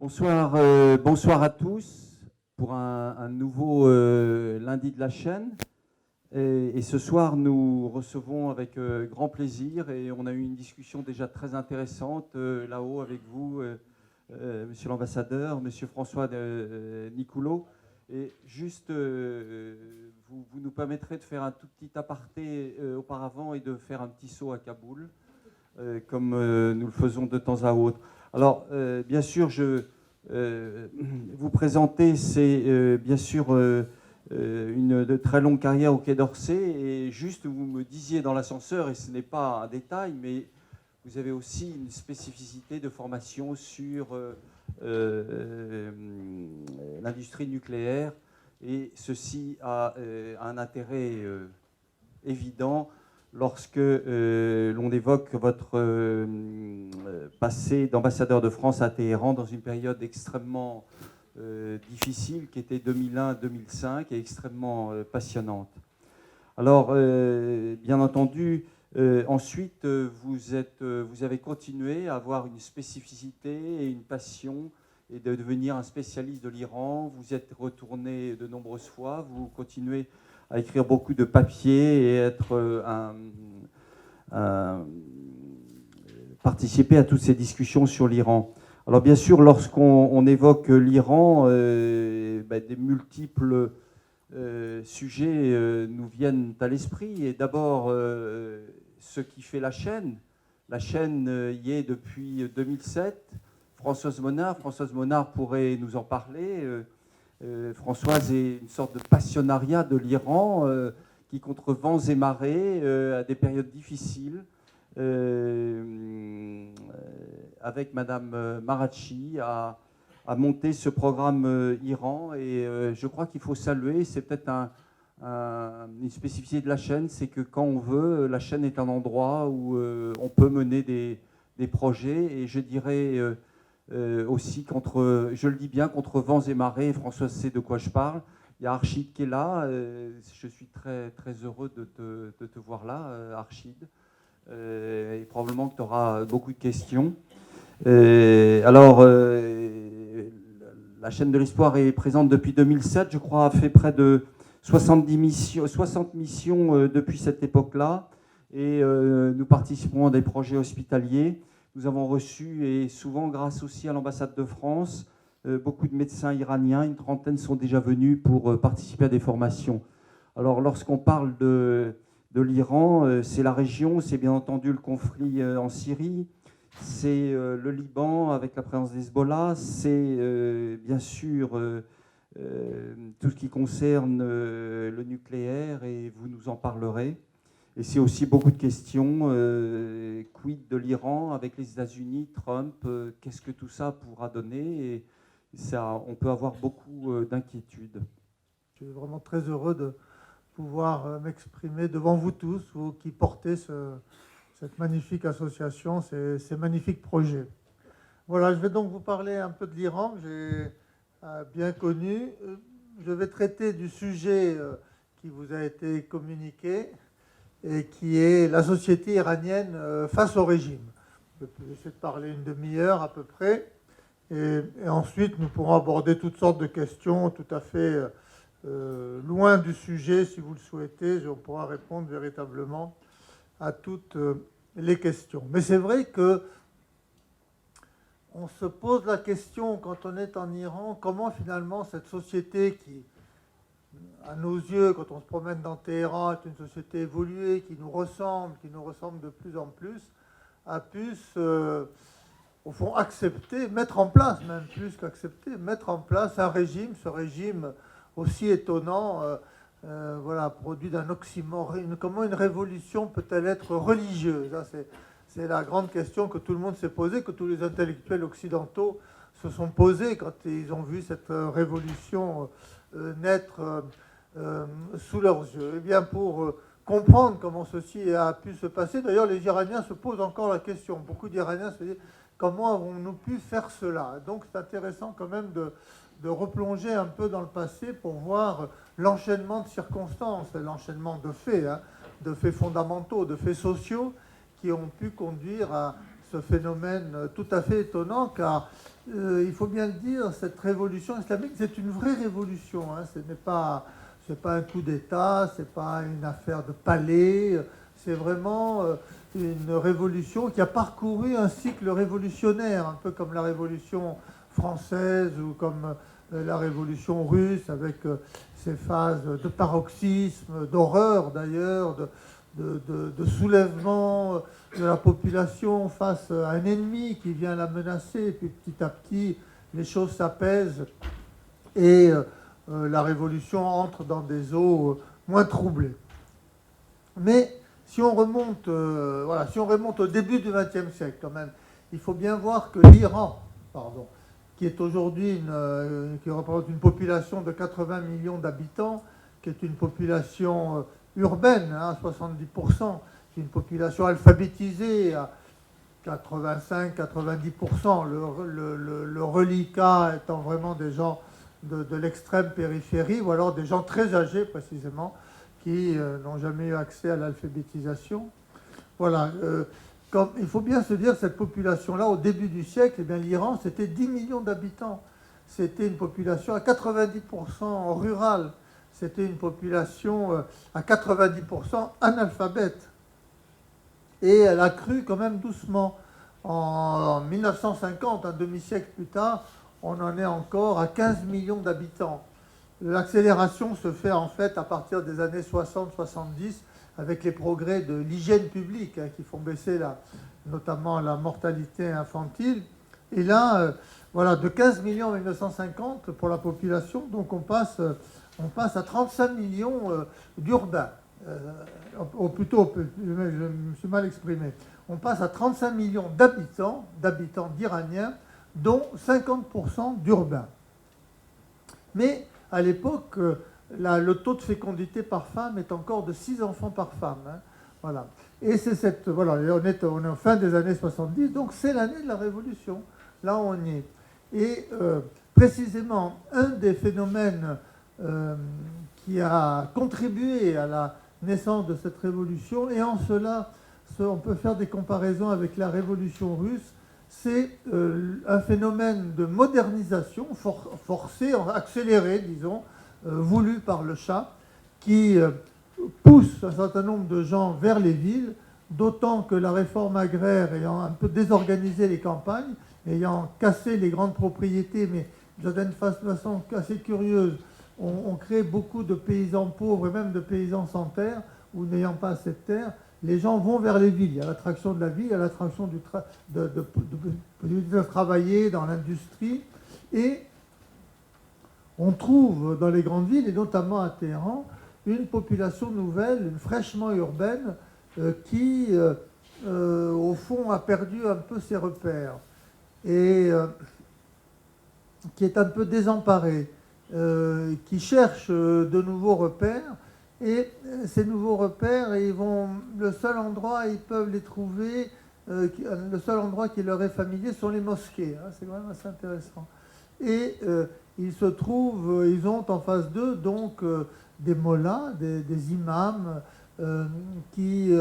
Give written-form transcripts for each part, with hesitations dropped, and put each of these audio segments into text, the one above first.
Bonsoir, bonsoir à tous pour un nouveau lundi de la chaîne. Et ce soir, nous recevons avec grand plaisir, et on a eu une discussion déjà très intéressante là-haut avec vous, monsieur l'ambassadeur, monsieur François Nicoulot. Et juste, vous nous permettrez de faire un tout petit aparté auparavant et de faire un petit saut à Kaboul, comme nous le faisons de temps à autre. Alors, bien sûr, vous présenter, c'est bien sûr une de très longue carrière au Quai d'Orsay. Et juste, vous me disiez dans l'ascenseur, et ce n'est pas un détail, mais vous avez aussi une spécificité de formation sur l'industrie nucléaire. Et ceci a un intérêt évident lorsque l'on évoque votre passé d'ambassadeur de France à Téhéran dans une période extrêmement difficile qui était 2001-2005 et extrêmement passionnante. Alors, bien entendu, ensuite, vous avez continué à avoir une spécificité et une passion et de devenir un spécialiste de l'Iran. Vous êtes retourné de nombreuses fois, vous continuez à écrire beaucoup de papiers et être participer à toutes ces discussions sur l'Iran. Alors bien sûr, lorsqu'on évoque l'Iran, des multiples sujets nous viennent à l'esprit. Et d'abord, ce qui fait la chaîne. La chaîne y est depuis 2007. Françoise Monard pourrait nous en parler. Françoise est une sorte de passionnariat de l'Iran qui, contre vents et marées, à des périodes difficiles, avec Madame Marachi, a monté ce programme Iran. Et je crois qu'il faut saluer, c'est peut-être une spécificité de la chaîne, c'est que quand on veut, la chaîne est un endroit où on peut mener des projets. Et je dirais aussi, je le dis bien, contre vents et marées. François sait de quoi je parle. Il y a Archid qui est là. Je suis très, très heureux de te voir là, Archid. Et probablement que tu auras beaucoup de questions. Alors, la chaîne de l'Espoir est présente depuis 2007. Je crois a fait près de 60 missions depuis cette époque-là. Et nous participons à des projets hospitaliers. Nous avons reçu, et souvent grâce aussi à l'ambassade de France, beaucoup de médecins iraniens. Une trentaine sont déjà venus pour participer à des formations. Alors, lorsqu'on parle de l'Iran, c'est la région, c'est bien entendu le conflit en Syrie, c'est le Liban avec la présence d'Hezbollah, c'est bien sûr tout ce qui concerne le nucléaire, et vous nous en parlerez. Et c'est aussi beaucoup de questions. Quid de l'Iran avec les États-Unis, Trump, qu'est-ce que tout ça pourra donner? Et ça, on peut avoir beaucoup d'inquiétudes. Je suis vraiment très heureux de pouvoir m'exprimer devant vous tous, vous qui portez cette magnifique association, ces magnifiques projets. Voilà, je vais donc vous parler un peu de l'Iran, que j'ai bien connu. Je vais traiter du sujet qui vous a été communiqué, et qui est la société iranienne face au régime. Je vais essayer de parler une demi-heure à peu près, et ensuite nous pourrons aborder toutes sortes de questions tout à fait loin du sujet, si vous le souhaitez. On pourra répondre véritablement à toutes les questions. Mais c'est vrai que on se pose la question, quand on est en Iran, comment finalement cette société qui, à nos yeux, quand on se promène dans Téhéran, est une société évoluée, qui nous ressemble de plus en plus, a pu au fond, accepter, mettre en place, même plus qu'accepter, mettre en place un régime, ce régime aussi étonnant, produit d'un oxymore. Comment une révolution peut-elle être religieuse? C'est la grande question que tout le monde s'est posée, que tous les intellectuels occidentaux se sont posés quand ils ont vu cette révolution naître sous leurs yeux. Eh bien, pour comprendre comment ceci a pu se passer, d'ailleurs, les Iraniens se posent encore la question. Beaucoup d'Iraniens se disent, comment avons-nous pu faire cela? Donc, c'est intéressant quand même de replonger un peu dans le passé pour voir l'enchaînement de circonstances, l'enchaînement de faits fondamentaux, de faits sociaux qui ont pu conduire à ce phénomène tout à fait étonnant, car il faut bien le dire, cette révolution islamique, c'est une vraie révolution. Hein. Ce n'est pas un coup d'État, ce n'est pas une affaire de palais, c'est vraiment une révolution qui a parcouru un cycle révolutionnaire, un peu comme la révolution française ou comme la révolution russe, avec ces phases de paroxysme, d'horreur d'ailleurs, de soulèvement de la population face à un ennemi qui vient la menacer, et puis petit à petit, les choses s'apaisent et la révolution entre dans des eaux moins troublées. Mais si on remonte, si on remonte au début du XXe siècle, quand même, il faut bien voir que l'Iran, qui est aujourd'hui qui représente une population de 80 millions d'habitants, qui est une population urbaine, hein, 70%, une population alphabétisée à 85-90%, le reliquat étant vraiment des gens de l'extrême périphérie, ou alors des gens très âgés précisément, qui n'ont jamais eu accès à l'alphabétisation. Voilà. Il faut bien se dire, cette population-là, au début du siècle, eh bien, l'Iran, c'était 10 millions d'habitants. C'était une population à 90% rurale. C'était une population à 90% analphabète. Et elle a cru quand même doucement. En 1950, un demi-siècle plus tard, on en est encore à 15 millions d'habitants. L'accélération se fait en fait à partir des années 60-70 avec les progrès de l'hygiène publique qui font baisser notamment la mortalité infantile. Et là, de 15 millions en 1950 pour la population, donc on passe à 35 millions d'urbains. Plutôt, je me suis mal exprimé. On passe à 35 millions d'habitants d'Iraniens, dont 50% d'urbains. Mais à l'époque, le taux de fécondité par femme est encore de 6 enfants par femme. Hein. Voilà. Et on est en fin des années 70, donc c'est l'année de la Révolution. Là, on y est. Et précisément, un des phénomènes qui a contribué à la naissance de cette révolution, et en cela, on peut faire des comparaisons avec la révolution russe, c'est un phénomène de modernisation forcée, accélérée, disons, voulu par le Shah, qui pousse un certain nombre de gens vers les villes, d'autant que la réforme agraire ayant un peu désorganisé les campagnes, ayant cassé les grandes propriétés, mais d'une façon assez curieuse, on crée beaucoup de paysans pauvres et même de paysans sans terre, ou n'ayant pas assez de terre. Les gens vont vers les villes. Il y a l'attraction de la ville, il y a l'attraction de travailler dans l'industrie. Et on trouve dans les grandes villes, et notamment à Téhéran, une population nouvelle, fraîchement urbaine, qui, au fond, a perdu un peu ses repères et qui est un peu désemparée, qui cherche de nouveaux repères. Et ces nouveaux repères, le seul endroit où ils peuvent les trouver, le seul endroit qui leur est familier sont les mosquées. Hein, c'est quand même assez intéressant. Et ils ont en face d'eux donc des mollahs, des imams, qui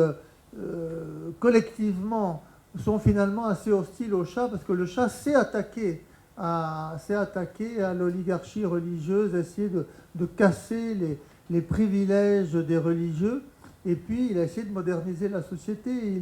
collectivement sont finalement assez hostiles au Shah, parce que le Shah s'est attaqué à l'oligarchie religieuse, essayer de casser les privilèges des religieux, et puis il a essayé de moderniser la société.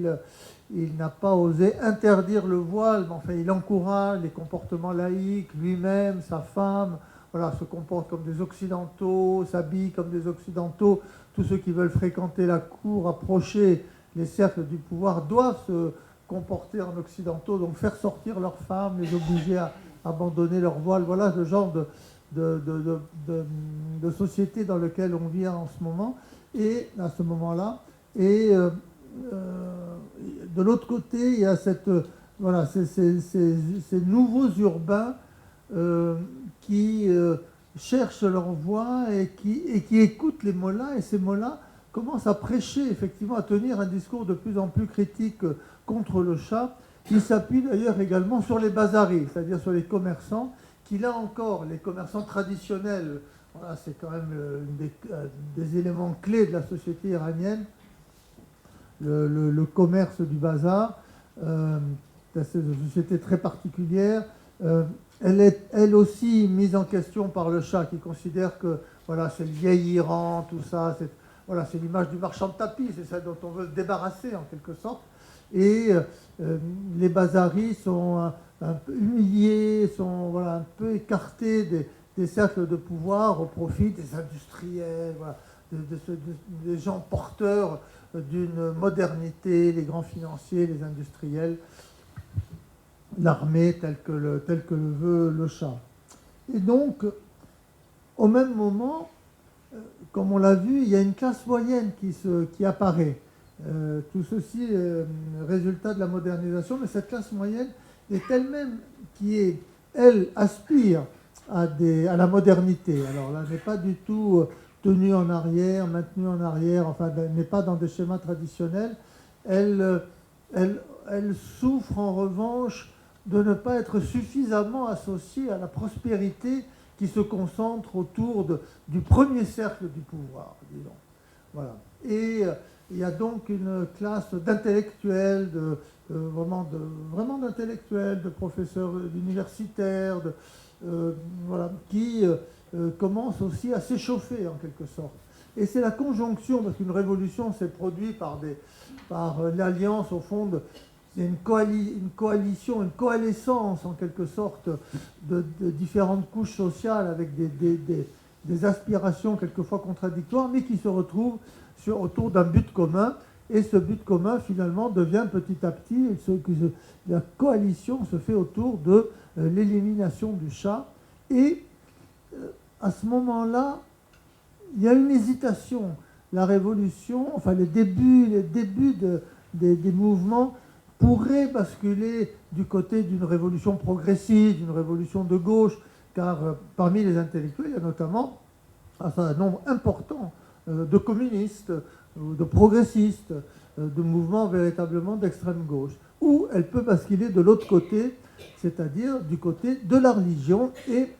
Il n'a pas osé interdire le voile, mais enfin il encourage les comportements laïques, lui-même, sa femme, se comportent comme des occidentaux, s'habillent comme des occidentaux. Tous ceux qui veulent fréquenter la cour, approcher les cercles du pouvoir, doivent se comporter en occidentaux, donc faire sortir leurs femmes, les obliger à abandonner leur voile. Voilà le genre de société dans lequel on vit en ce moment, et à ce moment-là. Et de l'autre côté, il y a ces nouveaux urbains qui cherchent leur voie et qui écoutent les mollahs, et ces mollahs commencent à prêcher, effectivement, à tenir un discours de plus en plus critique contre le Shah. Il s'appuie d'ailleurs également sur les bazaris, c'est-à-dire sur les commerçants, qui là encore, les commerçants traditionnels, c'est quand même des éléments clés de la société iranienne, le commerce du bazar, c'est une société très particulière, elle est elle aussi mise en question par le Shah qui considère que voilà, c'est le vieil Iran, tout ça, voilà, c'est l'image du marchand de tapis, c'est ça dont on veut se débarrasser en quelque sorte. Et les Bazaris sont un peu humiliés, sont voilà, un peu écartés des cercles de pouvoir au profit des industriels, voilà, des gens porteurs d'une modernité, les grands financiers, les industriels, l'armée telle que le veut le Shah. Et donc, au même moment, comme on l'a vu, il y a une classe moyenne qui apparaît. Tout ceci est résultat de la modernisation, mais cette classe moyenne est elle-même qui, elle, aspire à la modernité. Alors là, n'est pas du tout tenue en arrière, maintenue en arrière, enfin, n'est pas dans des schémas traditionnels. Elle souffre en revanche de ne pas être suffisamment associée à la prospérité qui se concentre autour du premier cercle du pouvoir, disons. Voilà. Et il y a donc une classe d'intellectuels, vraiment d'intellectuels, de professeurs universitaires, voilà, qui commence aussi à s'échauffer en quelque sorte. Et c'est la conjonction, parce qu'une révolution s'est produite par l'alliance au fond une coalition, une coalescence en quelque sorte de différentes couches sociales avec des aspirations quelquefois contradictoires, mais qui se retrouvent autour d'un but commun. Et ce but commun, finalement, devient petit à petit, la coalition se fait autour de l'élimination du Shah. Et à ce moment-là, il y a une hésitation. La révolution, enfin les débuts des mouvements pourraient basculer du côté d'une révolution progressiste, d'une révolution de gauche, car parmi les intellectuels, il y a notamment un nombre important de communistes, de progressistes, de mouvements véritablement d'extrême gauche. Ou elle peut basculer de l'autre côté, c'est-à-dire du côté de la religion. Et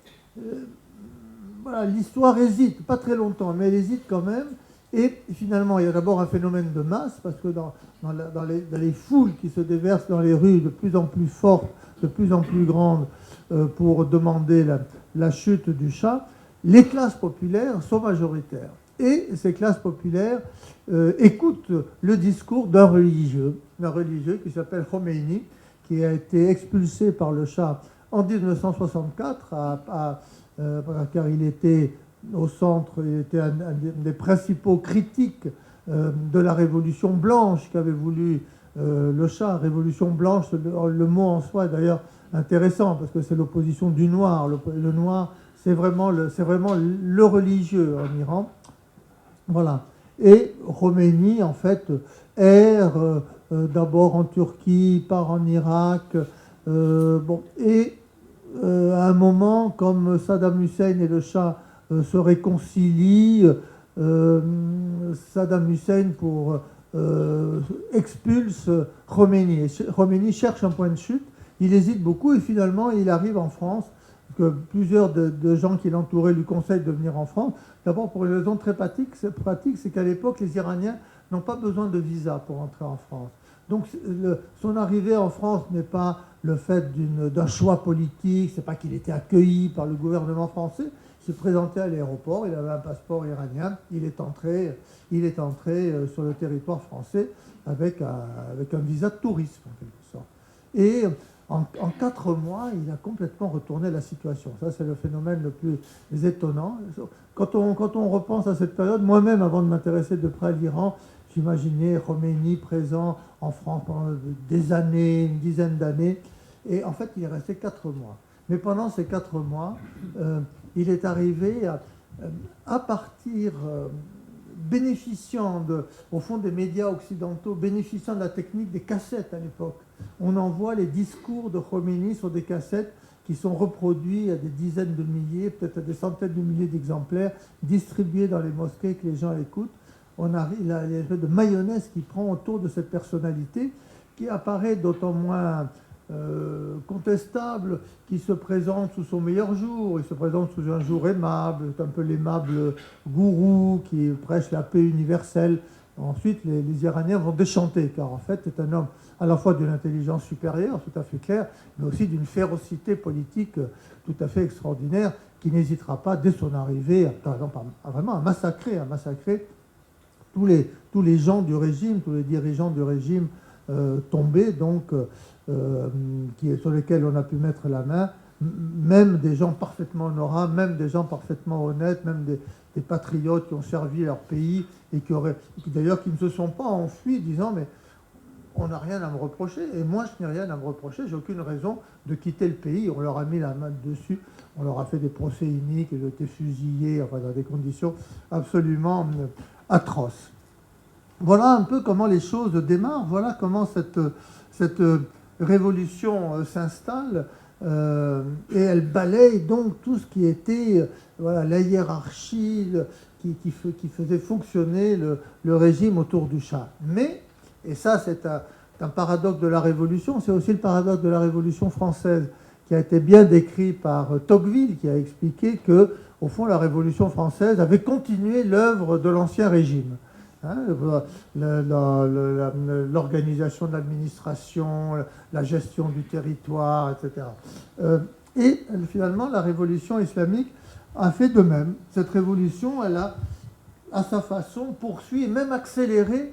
voilà, l'histoire hésite, pas très longtemps, mais elle hésite quand même. Et finalement, il y a d'abord un phénomène de masse, parce que dans les foules qui se déversent dans les rues de plus en plus fortes, de plus en plus grandes, pour demander la chute du Shah, les classes populaires sont majoritaires. Et ces classes populaires écoutent le discours d'un religieux qui s'appelle Khomeini, qui a été expulsé par le Shah en 1964, car il était au centre, il était un des principaux critiques de la révolution blanche qu'avait voulu le Shah. Révolution blanche, le mot en soi est d'ailleurs intéressant, parce que c'est l'opposition du noir. Le noir, c'est vraiment le religieux en Iran. Voilà. Et Khomeini, en fait, erre d'abord en Turquie, part en Irak. Et à un moment, comme Saddam Hussein et le Shah se réconcilient, Saddam Hussein expulse Khomeini. Khomeini cherche un point de chute, il hésite beaucoup et finalement il arrive en France. Que plusieurs de gens qui l'entouraient lui conseillent de venir en France. D'abord pour une raison très pratique, c'est qu'à l'époque, les Iraniens n'ont pas besoin de visa pour entrer en France. Donc son arrivée en France n'est pas le fait d'un choix politique, c'est pas qu'il était accueilli par le gouvernement français. Il s'est présenté à l'aéroport, il avait un passeport iranien, il est entré sur le territoire français avec un visa de tourisme en quelque sorte. Et en 4 mois, il a complètement retourné la situation. Ça, c'est le phénomène le plus étonnant. Quand on repense à cette période, moi-même, avant de m'intéresser de près à l'Iran, j'imaginais Khomeini présent en France pendant des années, une dizaine d'années. Et en fait, il est resté 4 mois. Mais pendant ces 4 mois, il est arrivé à partir... bénéficiant au fond des médias occidentaux, bénéficiant de la technique des cassettes à l'époque. On envoie les discours de Khomeini sur des cassettes qui sont reproduits à des dizaines de milliers, peut-être à des centaines de milliers d'exemplaires, distribués dans les mosquées que les gens écoutent. Il y a une espèce de mayonnaise qui prend autour de cette personnalité qui apparaît d'autant moins contestable, qui se présente sous son meilleur jour. Il se présente sous un jour aimable, un peu l'aimable gourou qui prêche la paix universelle, ensuite les Iraniens vont déchanter, car en fait c'est un homme à la fois d'une intelligence supérieure, tout à fait claire, mais aussi d'une férocité politique tout à fait extraordinaire, qui n'hésitera pas, dès son arrivée, par exemple, vraiment à massacrer tous les gens du régime, tous les dirigeants du régime tombés, donc, sur lesquels on a pu mettre la main, même des gens parfaitement honorables, même des gens parfaitement honnêtes, même des patriotes qui ont servi leur pays et qui d'ailleurs qui ne se sont pas enfuis disant mais on n'a rien à me reprocher et moi je n'ai rien à me reprocher, j'ai aucune raison de quitter le pays. On leur a mis la main dessus, on leur a fait des procès iniques, ils ont été fusillés, enfin dans des conditions absolument atroces. Voilà un peu comment les choses démarrent, voilà comment cette révolution s'installe. Et elle balaye donc tout ce qui était la hiérarchie qui faisait fonctionner le régime autour du Shah. Mais, et ça c'est un paradoxe de la Révolution, c'est aussi le paradoxe de la Révolution française qui a été bien décrit par Tocqueville, qui a expliqué que, au fond, la Révolution française avait continué l'œuvre de l'Ancien Régime. L'organisation de l'administration, la gestion du territoire, etc. Et finalement, la révolution islamique a fait de même. Cette révolution, elle a, à sa façon, poursuivi et même accéléré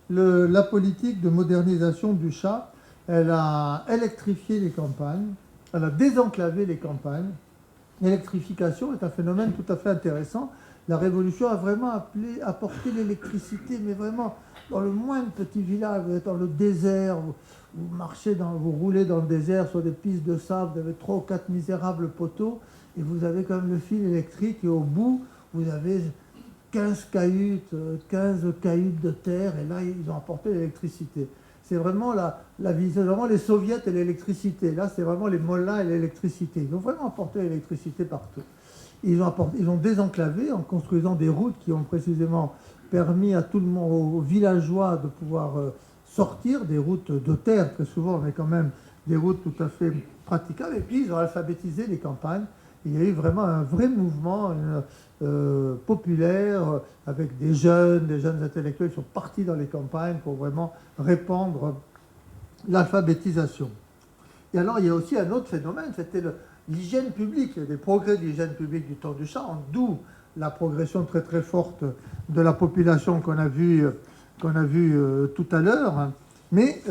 la politique de modernisation du Shah. Elle a électrifié les campagnes, elle a désenclavé les campagnes. L'électrification est un phénomène tout à fait intéressant. La Révolution a vraiment apporté l'électricité, mais vraiment dans le moindre petit village. Vous êtes dans le désert, vous roulez dans le désert sur des pistes de sable, vous avez 3 ou 4 misérables poteaux, et vous avez quand même le fil électrique, et au bout, vous avez 15 cahutes de terre, et là, ils ont apporté l'électricité. C'est vraiment c'est vraiment les soviets et l'électricité. Là, c'est vraiment les mollahs et l'électricité. Ils ont vraiment apporté l'électricité partout. Ils ont désenclavé en construisant des routes qui ont précisément permis à tout le monde, aux villageois, de pouvoir sortir, des routes de terre très souvent, mais quand même des routes tout à fait praticables. Et puis ils ont alphabétisé les campagnes. Il y a eu vraiment un vrai mouvement populaire avec des jeunes intellectuels qui sont partis dans les campagnes pour vraiment répandre l'alphabétisation. Et alors il y a aussi un autre phénomène, c'était l'hygiène publique, il y a des progrès de l'hygiène publique du temps du Shah, d'où la progression très très forte de la population qu'on a vu tout à l'heure. Mais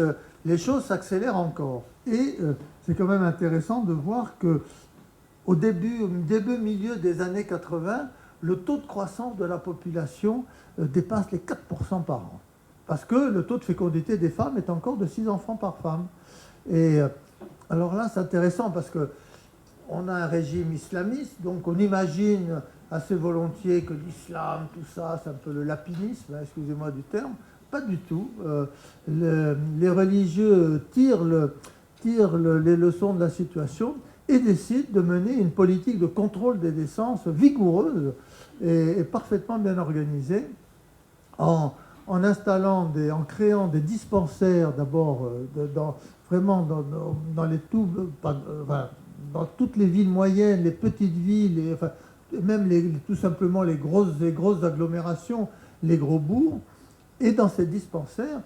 les choses s'accélèrent encore. Et c'est quand même intéressant de voir que au milieu des années 80, le taux de croissance de la population dépasse les 4% par an. Parce que le taux de fécondité des femmes est encore de 6 enfants par femme. Et alors là, c'est intéressant parce que on a un régime islamiste, donc on imagine assez volontiers que l'islam, tout ça, c'est un peu le lapinisme, excusez-moi du terme. Pas du tout. Les religieux tirent les leçons de la situation et décident de mener une politique de contrôle des naissances vigoureuse et parfaitement bien organisée en créant des dispensaires d'abord dans toutes les villes moyennes, les petites villes, même tout simplement les grosses agglomérations, les gros bourgs. Et dans ces dispensaires,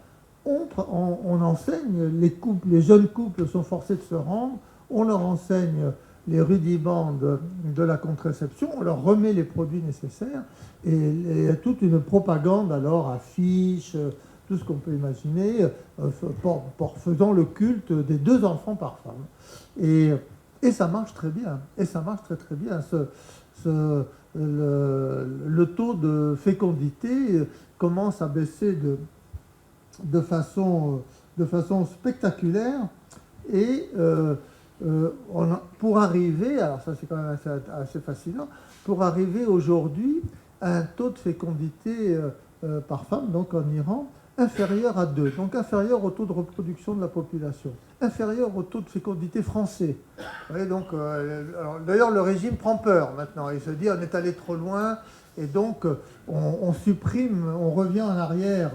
on enseigne les jeunes couples sont forcés de se rendre, on leur enseigne les rudiments de la contraception, on leur remet les produits nécessaires, et il y a toute une propagande, alors affiches, tout ce qu'on peut imaginer, faisant le culte des 2 enfants par femme. Et ça marche très bien, et ça marche très très bien. Le taux de fécondité commence à baisser de façon spectaculaire, et pour arriver, alors ça c'est quand même assez fascinant, pour arriver aujourd'hui à un taux de fécondité par femme, donc en Iran, inférieur à 2, donc inférieur au taux de reproduction de la population, inférieur au taux de fécondité français. Vous voyez, donc, d'ailleurs, le régime prend peur maintenant. Il se dit on est allé trop loin, et donc on supprime, on revient en arrière.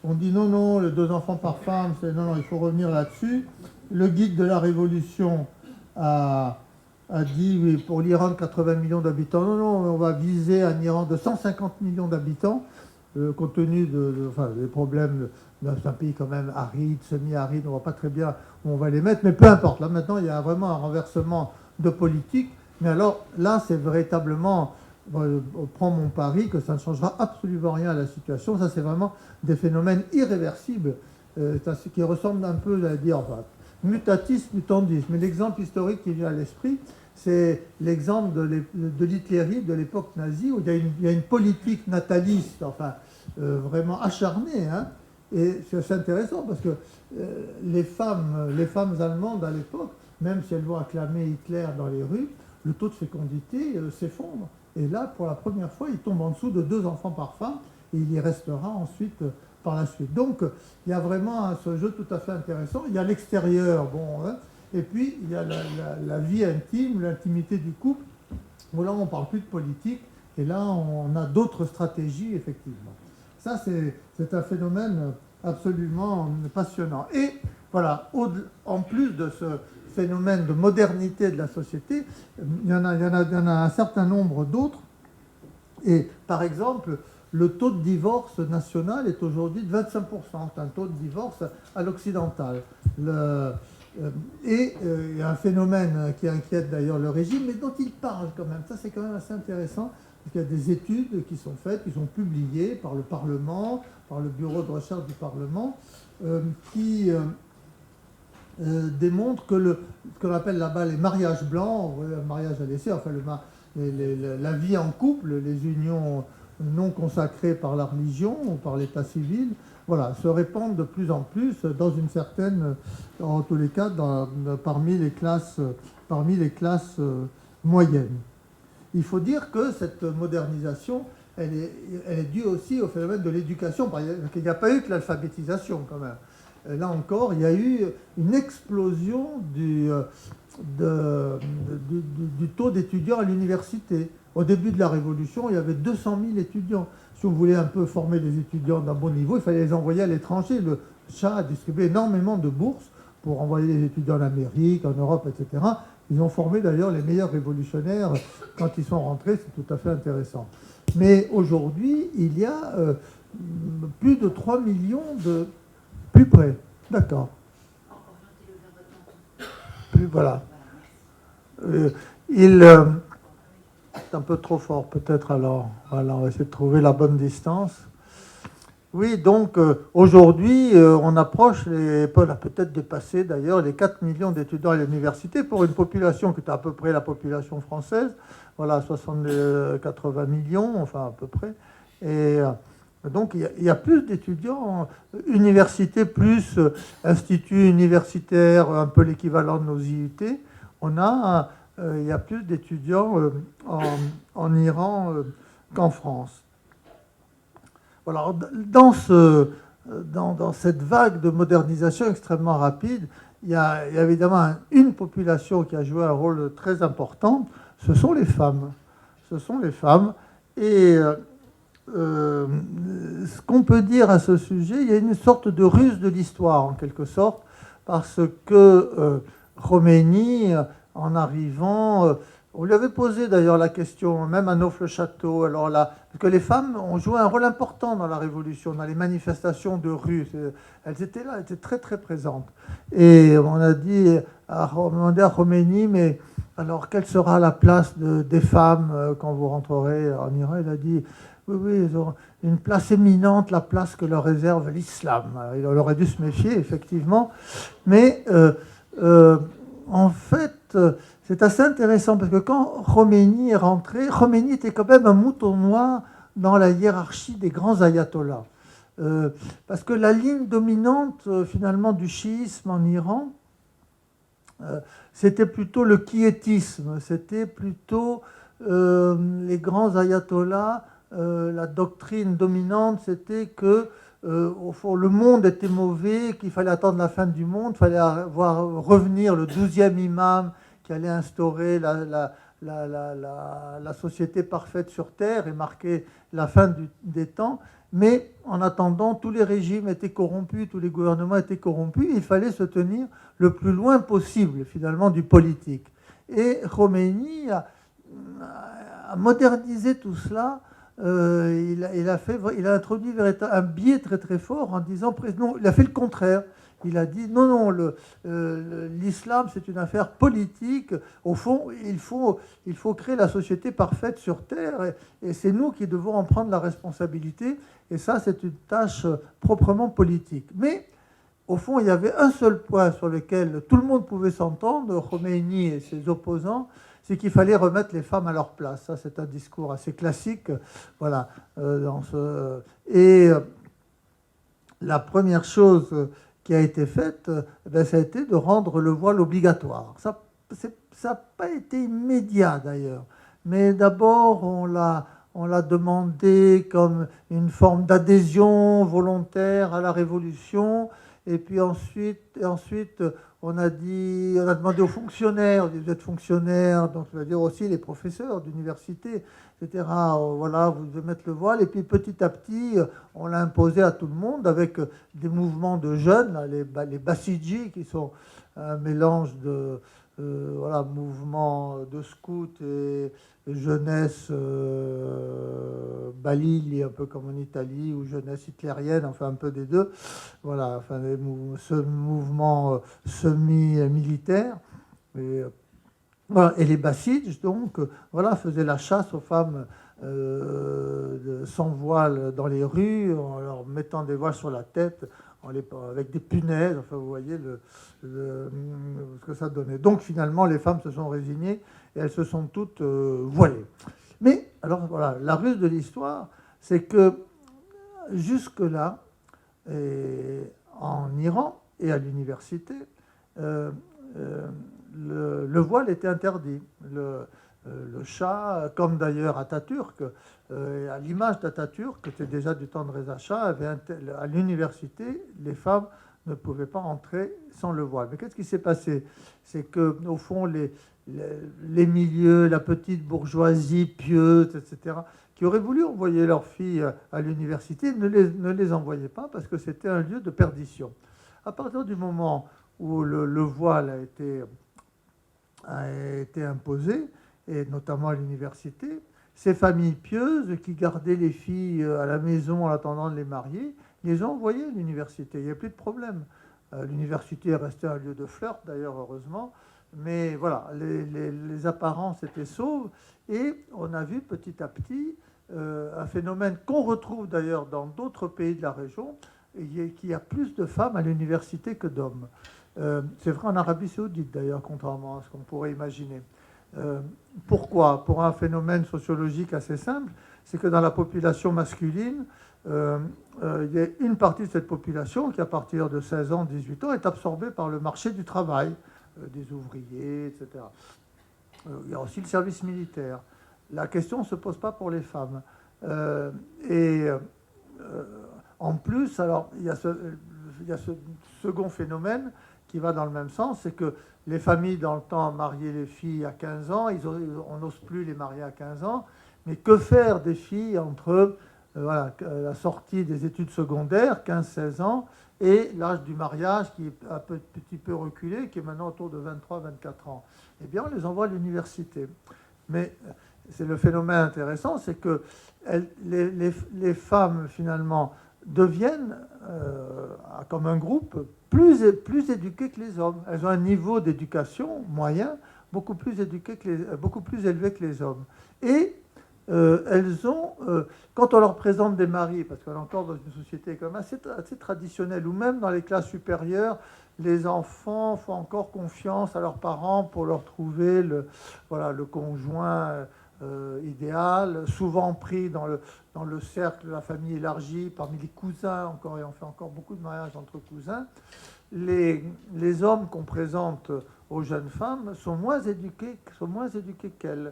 On dit non, les 2 enfants par femme, non, il faut revenir là-dessus. Le guide de la Révolution a dit, oui, pour l'Iran de 80 millions d'habitants, non, on va viser un Iran de 150 millions d'habitants. compte tenu des problèmes c'est un pays quand même aride, semi-aride, on ne voit pas très bien où on va les mettre, mais peu importe. Là maintenant, il y a vraiment un renversement de politique. Mais alors là, c'est véritablement, on prend mon pari, que ça ne changera absolument rien à la situation. Ça, c'est vraiment des phénomènes irréversibles, qui ressemblent un peu à dire, mutatis mutandis. Mais l'exemple historique qui vient à l'esprit, c'est l'exemple de l'Hitlérie de l'époque nazie, où il y a une politique nataliste, vraiment acharnée, hein. Et c'est intéressant parce que les femmes allemandes à l'époque, même si elles vont acclamer Hitler dans les rues, le taux de fécondité s'effondre. Et là, pour la première fois, il tombe en dessous de 2 enfants par femme et il y restera ensuite par la suite. Donc, il y a vraiment ce jeu tout à fait intéressant. Il y a l'extérieur, hein, et puis il y a la vie intime, l'intimité du couple, où là, on ne parle plus de politique, et là, on a d'autres stratégies, effectivement. Ça, c'est un phénomène absolument passionnant. Et voilà, en plus de ce phénomène de modernité de la société, il y en a un certain nombre d'autres. Et par exemple, le taux de divorce national est aujourd'hui de 25%. C'est un taux de divorce à l'occidental. Et il y a un phénomène qui inquiète d'ailleurs le régime, mais dont il parle quand même. Ça, c'est quand même assez intéressant. Il y a des études qui sont faites, qui sont publiées par le Parlement, par le Bureau de recherche du Parlement, qui démontrent que ce qu'on appelle là-bas les mariages blancs, le mariage à l'essai, la vie en couple, les unions non consacrées par la religion ou par l'état civil, voilà, se répandent de plus en plus dans une certaine, en tous les cas, parmi les classes moyennes. Il faut dire que cette modernisation, elle est due aussi au phénomène de l'éducation. Il n'y a pas eu que l'alphabétisation, quand même. Là encore, il y a eu une explosion du taux d'étudiants à l'université. Au début de la Révolution, il y avait 200 000 étudiants. Si on voulait un peu former les étudiants d'un bon niveau, il fallait les envoyer à l'étranger. Le Shah a distribué énormément de bourses pour envoyer les étudiants en Amérique, en Europe, etc. Ils ont formé d'ailleurs les meilleurs révolutionnaires quand ils sont rentrés, c'est tout à fait intéressant. Mais aujourd'hui, il y a plus de 3 millions de... Plus près, d'accord. Voilà. C'est un peu trop fort peut-être alors. Voilà, on va essayer de trouver la bonne distance. Oui, donc aujourd'hui, on approche, on a peut-être dépassé d'ailleurs les 4 millions d'étudiants à l'université pour une population qui est à peu près la population française, voilà, 80 millions, enfin à peu près. Et donc il y a plus d'étudiants, université plus institut universitaire, un peu l'équivalent de nos IUT, il y a plus d'étudiants en Iran qu'en France. Voilà, dans cette vague de modernisation extrêmement rapide, il y a évidemment une population qui a joué un rôle très important, ce sont les femmes. Ce sont les femmes. Et ce qu'on peut dire à ce sujet, il y a une sorte de ruse de l'histoire, en quelque sorte, parce que Khomeini, en arrivant... on lui avait posé d'ailleurs la question, même à Neauphle-le-Château, alors là, parce que les femmes ont joué un rôle important dans la Révolution, dans les manifestations de rue. Elles étaient là, elles étaient très très présentes. Et on a demandé à Khomeini, mais alors quelle sera la place des femmes quand vous rentrerez en Iran? Il a dit, oui, ils auront une place éminente, la place que leur réserve l'islam. Il aurait dû se méfier, effectivement. Mais en fait... c'est assez intéressant parce que quand Khomeini est rentré, Khomeini était quand même un mouton noir dans la hiérarchie des grands ayatollahs. Parce que la ligne dominante finalement du chiisme en Iran, c'était plutôt le quiétisme, c'était plutôt les grands ayatollahs, la doctrine dominante, c'était que au fond, le monde était mauvais, qu'il fallait attendre la fin du monde, il fallait voir revenir le 12e imam qui allait instaurer la société parfaite sur Terre et marquer la fin des temps. Mais en attendant, tous les régimes étaient corrompus, tous les gouvernements étaient corrompus. Il fallait se tenir le plus loin possible, finalement, du politique. Et Khomeini a modernisé tout cela il a introduit un biais très très fort en disant, non, il a fait le contraire. Il a dit non, l'islam c'est une affaire politique. Au fond, il faut créer la société parfaite sur Terre et c'est nous qui devons en prendre la responsabilité. Et ça, c'est une tâche proprement politique. Mais au fond, il y avait un seul point sur lequel tout le monde pouvait s'entendre, Khomeini et ses opposants, c'est qu'il fallait remettre les femmes à leur place. Ça, c'est un discours assez classique. Voilà. La première chose qui a été faite, ça a été de rendre le voile obligatoire. Ça n'a pas été immédiat d'ailleurs, mais d'abord on l'a demandé comme une forme d'adhésion volontaire à la Révolution, et puis ensuite on a demandé aux fonctionnaires, vous êtes fonctionnaires, donc ça veut dire aussi les professeurs d'université, etc. Voilà, vous devez mettre le voile. Et puis petit à petit, on l'a imposé à tout le monde avec des mouvements de jeunes, là, les Bassidji, qui sont un mélange de mouvement de scouts et jeunesse Balili, un peu comme en Italie, ou jeunesse hitlérienne, enfin un peu des deux. Voilà, enfin ce mouvement semi-militaire. Et les Bassidj, donc, faisaient la chasse aux femmes sans voile dans les rues, en leur mettant des voiles sur la tête, avec des punaises. Enfin, vous voyez ce que ça donnait. Donc, finalement, les femmes se sont résignées et elles se sont toutes voilées. Mais, alors, voilà, la ruse de l'histoire, c'est que jusque-là, en Iran et à l'université, le voile était interdit. Le Shah, comme d'ailleurs Atatürk, à l'image d'Atatürk, qui était déjà du temps de Reza Shah, à l'université, les femmes ne pouvaient pas entrer sans le voile. Mais qu'est-ce qui s'est passé? C'est qu'au fond, les milieux, la petite bourgeoisie pieuse, etc., qui auraient voulu envoyer leurs filles à l'université, ne les envoyaient pas parce que c'était un lieu de perdition. À partir du moment où le voile a été imposé, et notamment à l'université, ces familles pieuses qui gardaient les filles à la maison en attendant de les marier, les ont envoyées à l'université. Il n'y a plus de problème. L'université est restée un lieu de flirt, d'ailleurs, heureusement. Mais voilà, les apparences étaient sauves. Et on a vu petit à petit un phénomène qu'on retrouve d'ailleurs dans d'autres pays de la région, qu'il y a plus de femmes à l'université que d'hommes. C'est vrai en Arabie Saoudite, d'ailleurs, contrairement à ce qu'on pourrait imaginer. Pourquoi? Pour un phénomène sociologique assez simple, c'est que dans la population masculine, il y a une partie de cette population qui, à partir de 16 ans, 18 ans, est absorbée par le marché du travail, des ouvriers, etc. Il y a aussi le service militaire. La question ne se pose pas pour les femmes. En plus, alors, il y a ce second phénomène qui va dans le même sens, c'est que les familles, dans le temps, mariaient les filles à 15 ans, on n'ose plus les marier à 15 ans, mais que faire des filles entre la sortie des études secondaires, 15-16 ans, et l'âge du mariage qui est un petit peu reculé, qui est maintenant autour de 23-24 ans? Eh bien, on les envoie à l'université. Mais c'est le phénomène intéressant, c'est que les femmes, finalement, deviennent, comme un groupe, plus éduquées que les hommes. Elles ont un niveau d'éducation moyen beaucoup plus élevé que les hommes. Et elles ont, quand on leur présente des maris, parce qu'on est encore dans une société quand même assez traditionnelle, ou même dans les classes supérieures, les enfants font encore confiance à leurs parents pour leur trouver le conjoint idéal, souvent pris dans le cercle de la famille élargie, parmi les cousins encore, et on fait encore beaucoup de mariages entre cousins. Les hommes qu'on présente aux jeunes femmes sont moins éduqués qu'elles.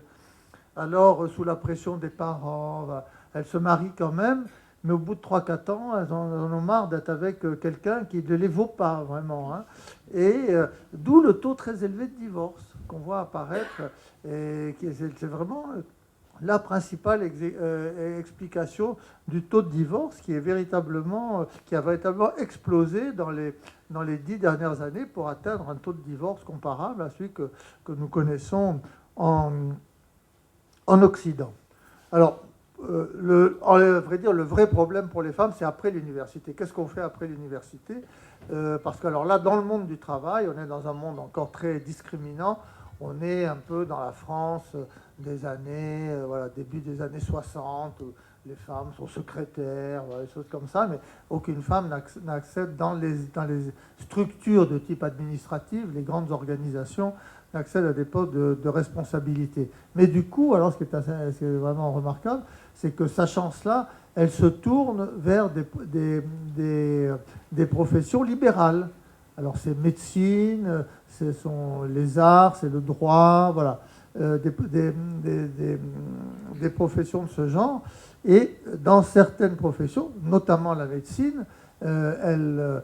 Alors, sous la pression des parents, elles se marient quand même, mais au bout de 3-4 ans, elles en ont marre d'être avec quelqu'un qui ne les vaut pas vraiment. Hein. Et d'où le taux très élevé de divorce qu'on voit apparaître, et c'est vraiment la principale explication du taux de divorce qui a véritablement explosé dans les 10 dernières années pour atteindre un taux de divorce comparable à celui que nous connaissons en Occident. Alors, à vrai dire, le vrai problème pour les femmes, c'est après l'université. Qu'est-ce qu'on fait après l'université? Parce que alors là, dans le monde du travail, on est dans un monde encore très discriminant. On est un peu dans la France des années, voilà, début des années 60, où les femmes sont secrétaires, voilà, des choses comme ça, mais aucune femme n'accède dans les structures de type administratif, les grandes organisations, n'accède à des postes de responsabilité. Mais du coup, alors ce qui est vraiment remarquable, c'est que sachant cela, elle se tourne vers des professions libérales. Alors c'est médecine, ce sont les arts, c'est le droit, voilà, des professions de ce genre. Et dans certaines professions, notamment la médecine, elles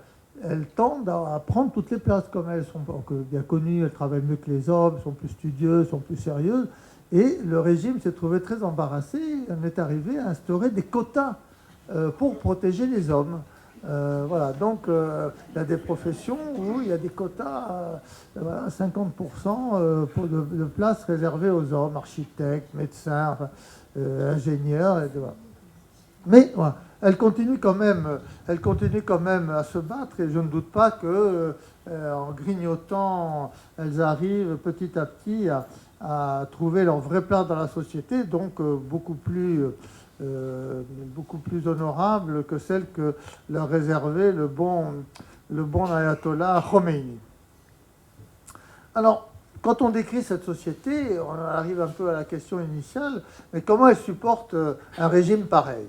tendent à prendre toutes les places. Comme elles sont bien connues, elles travaillent mieux que les hommes, sont plus studieuses, sont plus sérieuses. Et le régime s'est trouvé très embarrassé. On est arrivé à instaurer des quotas pour protéger les hommes. Voilà, donc il y a des professions où il y a des quotas, 50% de places réservées aux hommes, architectes, médecins, enfin, ingénieurs. Mais voilà, elle continue quand même à se battre, et je ne doute pas que en grignotant, elles arrivent petit à petit à trouver leur vraie place dans la société, donc beaucoup plus honorable que celle que leur réservait le bon ayatollah Khomeini. Alors, quand on décrit cette société, on arrive un peu à la question initiale, mais comment elle supporte un régime pareil?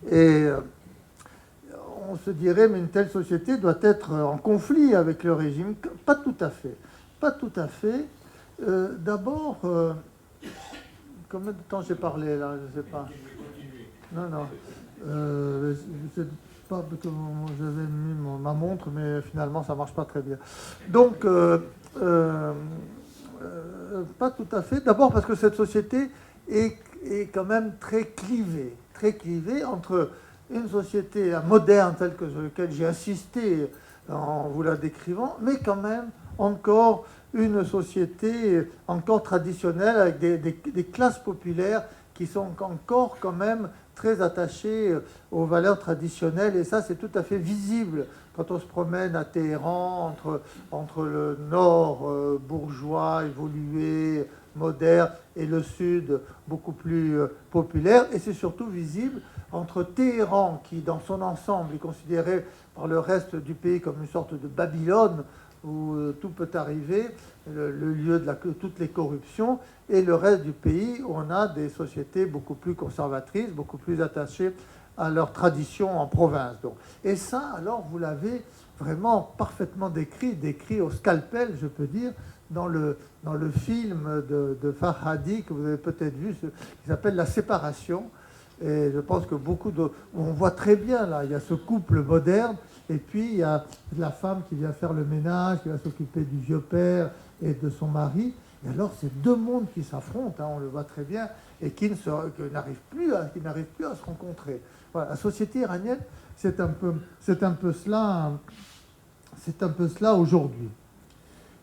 Et on se dirait, mais une telle société doit être en conflit avec le régime. Pas tout à fait. Pas tout à fait. D'abord, combien de temps j'ai parlé là? Je ne sais pas. Non. Je sais pas, parce que j'avais mis ma montre, mais finalement ça ne marche pas très bien. Donc, pas tout à fait. D'abord parce que cette société est quand même très clivée entre une société moderne telle que sur laquelle j'ai insisté en vous la décrivant, mais quand même encore une société encore traditionnelle avec des classes populaires qui sont encore quand même très attachées aux valeurs traditionnelles, et ça c'est tout à fait visible quand on se promène à Téhéran entre le nord bourgeois, évolué, moderne, et le sud beaucoup plus populaire, et c'est surtout visible entre Téhéran, qui dans son ensemble est considéré par le reste du pays comme une sorte de Babylone, où tout peut arriver, le lieu de toutes les corruptions, et le reste du pays où on a des sociétés beaucoup plus conservatrices, beaucoup plus attachées à leur tradition en province. Donc. Et ça, alors, vous l'avez vraiment parfaitement décrit au scalpel, je peux dire, dans le film de Farhadi que vous avez peut-être vu, qui s'appelle La Séparation. Et je pense que on voit très bien, là, il y a ce couple moderne, et puis il y a la femme qui vient faire le ménage, qui va s'occuper du vieux père et de son mari. Et alors, c'est deux mondes qui s'affrontent, hein, on le voit très bien, et qui n'arrivent plus à se rencontrer. Voilà, la société iranienne, c'est un peu cela aujourd'hui.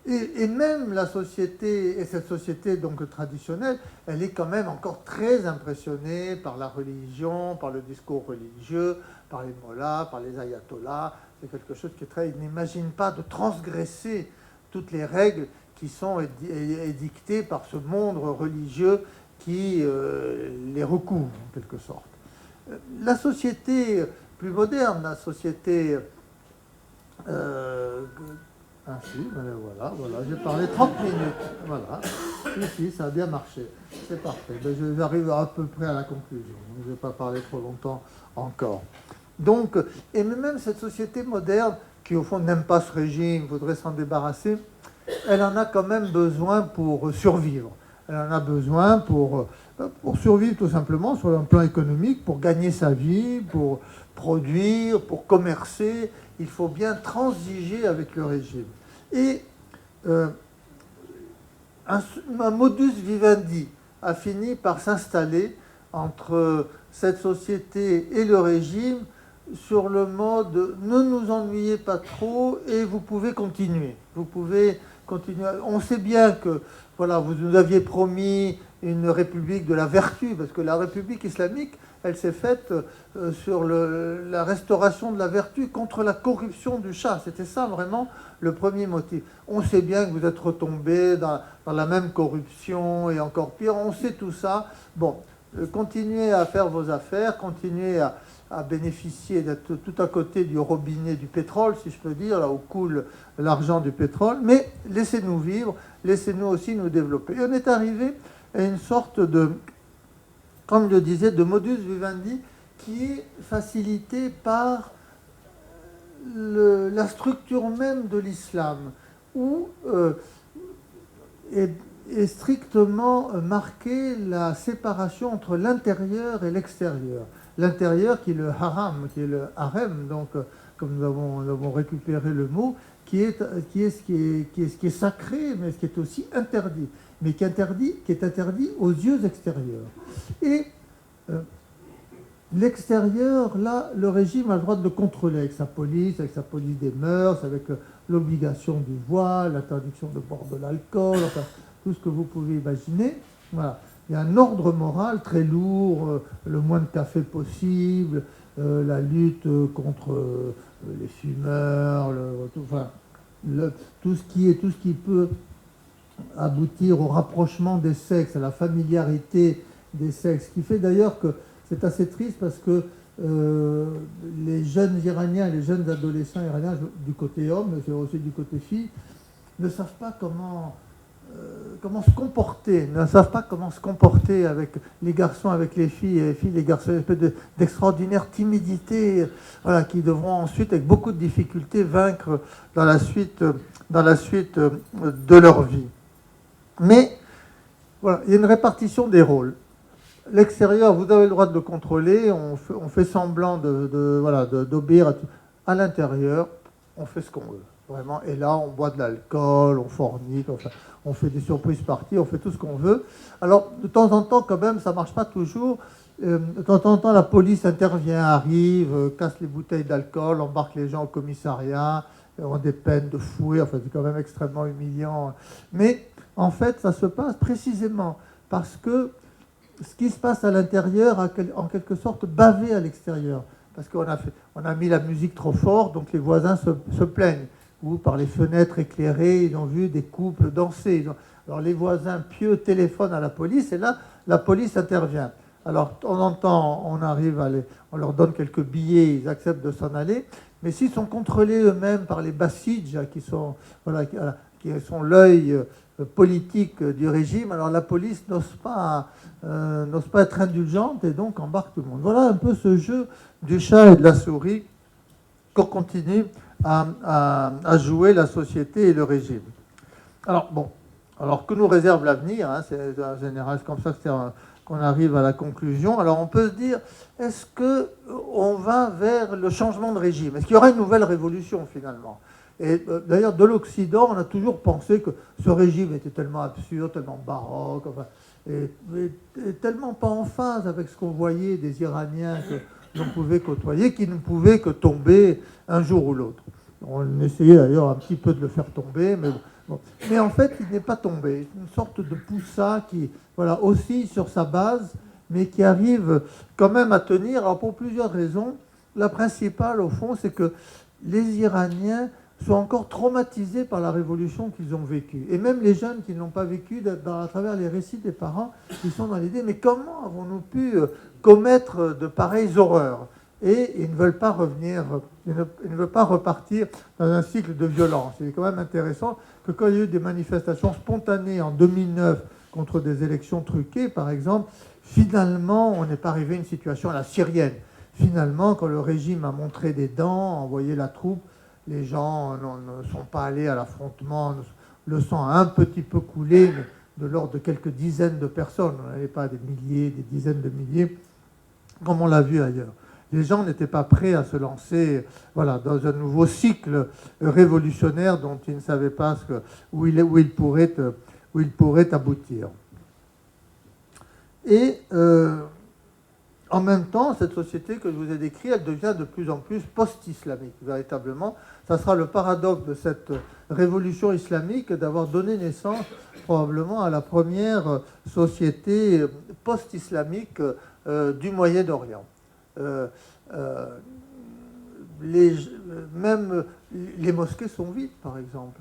Et même la société, et cette société donc traditionnelle, elle est quand même encore très impressionnée par la religion, par le discours religieux, par les mollahs, par les ayatollahs. C'est quelque chose qui est très... Ils n'imaginent pas de transgresser toutes les règles qui sont édictées par ce monde religieux qui les recouvre, en quelque sorte. La société plus moderne, la société... Ainsi, voilà, j'ai parlé 30 minutes. Voilà, ici, ça a bien marché. C'est parfait. J'arrive à peu près à la conclusion. Je ne vais pas parler trop longtemps encore. Donc, et même cette société moderne, qui au fond n'aime pas ce régime, voudrait s'en débarrasser, elle en a quand même besoin pour survivre. Elle en a besoin pour survivre tout simplement sur un plan économique, pour gagner sa vie, pour produire, pour commercer. Il faut bien transiger avec le régime. Et un modus vivendi a fini par s'installer entre cette société et le régime sur le mode « ne nous ennuyez pas trop et vous pouvez continuer ». Vous pouvez continuer. On sait bien que voilà, vous nous aviez promis une république de la vertu, parce que la république islamique, elle s'est faite sur la restauration de la vertu contre la corruption du Shah. C'était ça vraiment le premier motif. On sait bien que vous êtes retombé dans la même corruption et encore pire, on sait tout ça. Bon, continuez à faire vos affaires, continuez à bénéficier d'être tout à côté du robinet du pétrole, si je peux dire, là où coule l'argent du pétrole, mais laissez-nous vivre, laissez-nous aussi nous développer. Et on est arrivé à une sorte de, comme je le disais, de modus vivendi qui est facilité par la structure même de l'islam, où est strictement marquée la séparation entre l'intérieur et l'extérieur. L'intérieur qui est le haram, qui est le harem, donc comme nous avons récupéré le mot, qui est ce qui est sacré, mais ce qui est aussi interdit, mais qui est interdit aux yeux extérieurs. Et l'extérieur, là, le régime a le droit de le contrôler avec sa police des mœurs, avec l'obligation du voile, l'interdiction de boire de l'alcool, enfin, tout ce que vous pouvez imaginer. Voilà. Il y a un ordre moral très lourd, le moins de café possible, la lutte contre les fumeurs, tout ce qui peut aboutir au rapprochement des sexes, à la familiarité des sexes, qui fait d'ailleurs que c'est assez triste parce que les jeunes Iraniens, les jeunes adolescents iraniens, du côté homme, mais aussi du côté fille, ne savent pas comment se comporter, ne savent pas comment se comporter avec les garçons, avec les filles, et les filles, les garçons, une espèce d'extraordinaire timidité, voilà, qui devront ensuite, avec beaucoup de difficultés, vaincre dans la suite de leur vie. Mais voilà, il y a une répartition des rôles. L'extérieur, vous avez le droit de le contrôler, on fait semblant d'obéir à l'intérieur, on fait ce qu'on veut. Vraiment, et là, on boit de l'alcool, on fornique, enfin, on fait des surprises parties, on fait tout ce qu'on veut. Alors, de temps en temps, quand même, ça ne marche pas toujours. De temps en temps, la police intervient, arrive, casse les bouteilles d'alcool, embarque les gens au commissariat, ont des peines de fouet, enfin, c'est quand même extrêmement humiliant. Mais, en fait, ça se passe précisément parce que ce qui se passe à l'intérieur a en quelque sorte bavé à l'extérieur. Parce qu'on a mis la musique trop fort, donc les voisins se plaignent. Ou par les fenêtres éclairées, ils ont vu des couples danser. Alors les voisins pieux téléphonent à la police et là, la police intervient. Alors on arrive on leur donne quelques billets, ils acceptent de s'en aller. Mais s'ils sont contrôlés eux-mêmes par les Bassidj, qui sont l'œil politique du régime, alors la police n'ose pas être indulgente et donc embarque tout le monde. Voilà un peu ce jeu du chat et de la souris qu'on continue à jouer la société et le régime. Alors que nous réserve l'avenir, hein, c'est en général comme ça qu'on arrive à la conclusion. Alors on peut se dire, est-ce qu'on va vers le changement de régime? Est-ce qu'il y aura une nouvelle révolution finalement? Et d'ailleurs, de l'Occident, on a toujours pensé que ce régime était tellement absurde, tellement baroque, enfin, et tellement pas en phase avec ce qu'on voyait des Iraniens que l'on pouvait côtoyer, qui ne pouvaient que tomber un jour ou l'autre. On essayait d'ailleurs un petit peu de le faire tomber, mais bon. Mais en fait, il n'est pas tombé. C'est une sorte de poussa qui, voilà, oscille sur sa base, mais qui arrive quand même à tenir. Alors pour plusieurs raisons. La principale, au fond, c'est que les Iraniens sont encore traumatisés par la révolution qu'ils ont vécue. Et même les jeunes qui ne l'ont pas vécue, à travers les récits des parents, ils sont dans l'idée, mais comment avons-nous pu commettre de pareilles horreurs? Et ils ne veulent pas revenir, ils ne veulent pas repartir dans un cycle de violence. Il est quand même intéressant que quand il y a eu des manifestations spontanées en 2009 contre des élections truquées, par exemple, finalement, on n'est pas arrivé à une situation à la syrienne. Finalement, quand le régime a montré des dents, envoyé la troupe, les gens ne sont pas allés à l'affrontement, le sang a un petit peu coulé, mais de l'ordre de quelques dizaines de personnes. On n'allait pas à des milliers, des dizaines de milliers, comme on l'a vu ailleurs. Les gens n'étaient pas prêts à se lancer dans un nouveau cycle révolutionnaire dont ils ne savaient pas où il pourrait aboutir. Et en même temps, cette société que je vous ai décrite, elle devient de plus en plus post-islamique, véritablement. Ça sera le paradoxe de cette révolution islamique d'avoir donné naissance probablement à la première société post-islamique du Moyen-Orient. Même les mosquées sont vides, par exemple.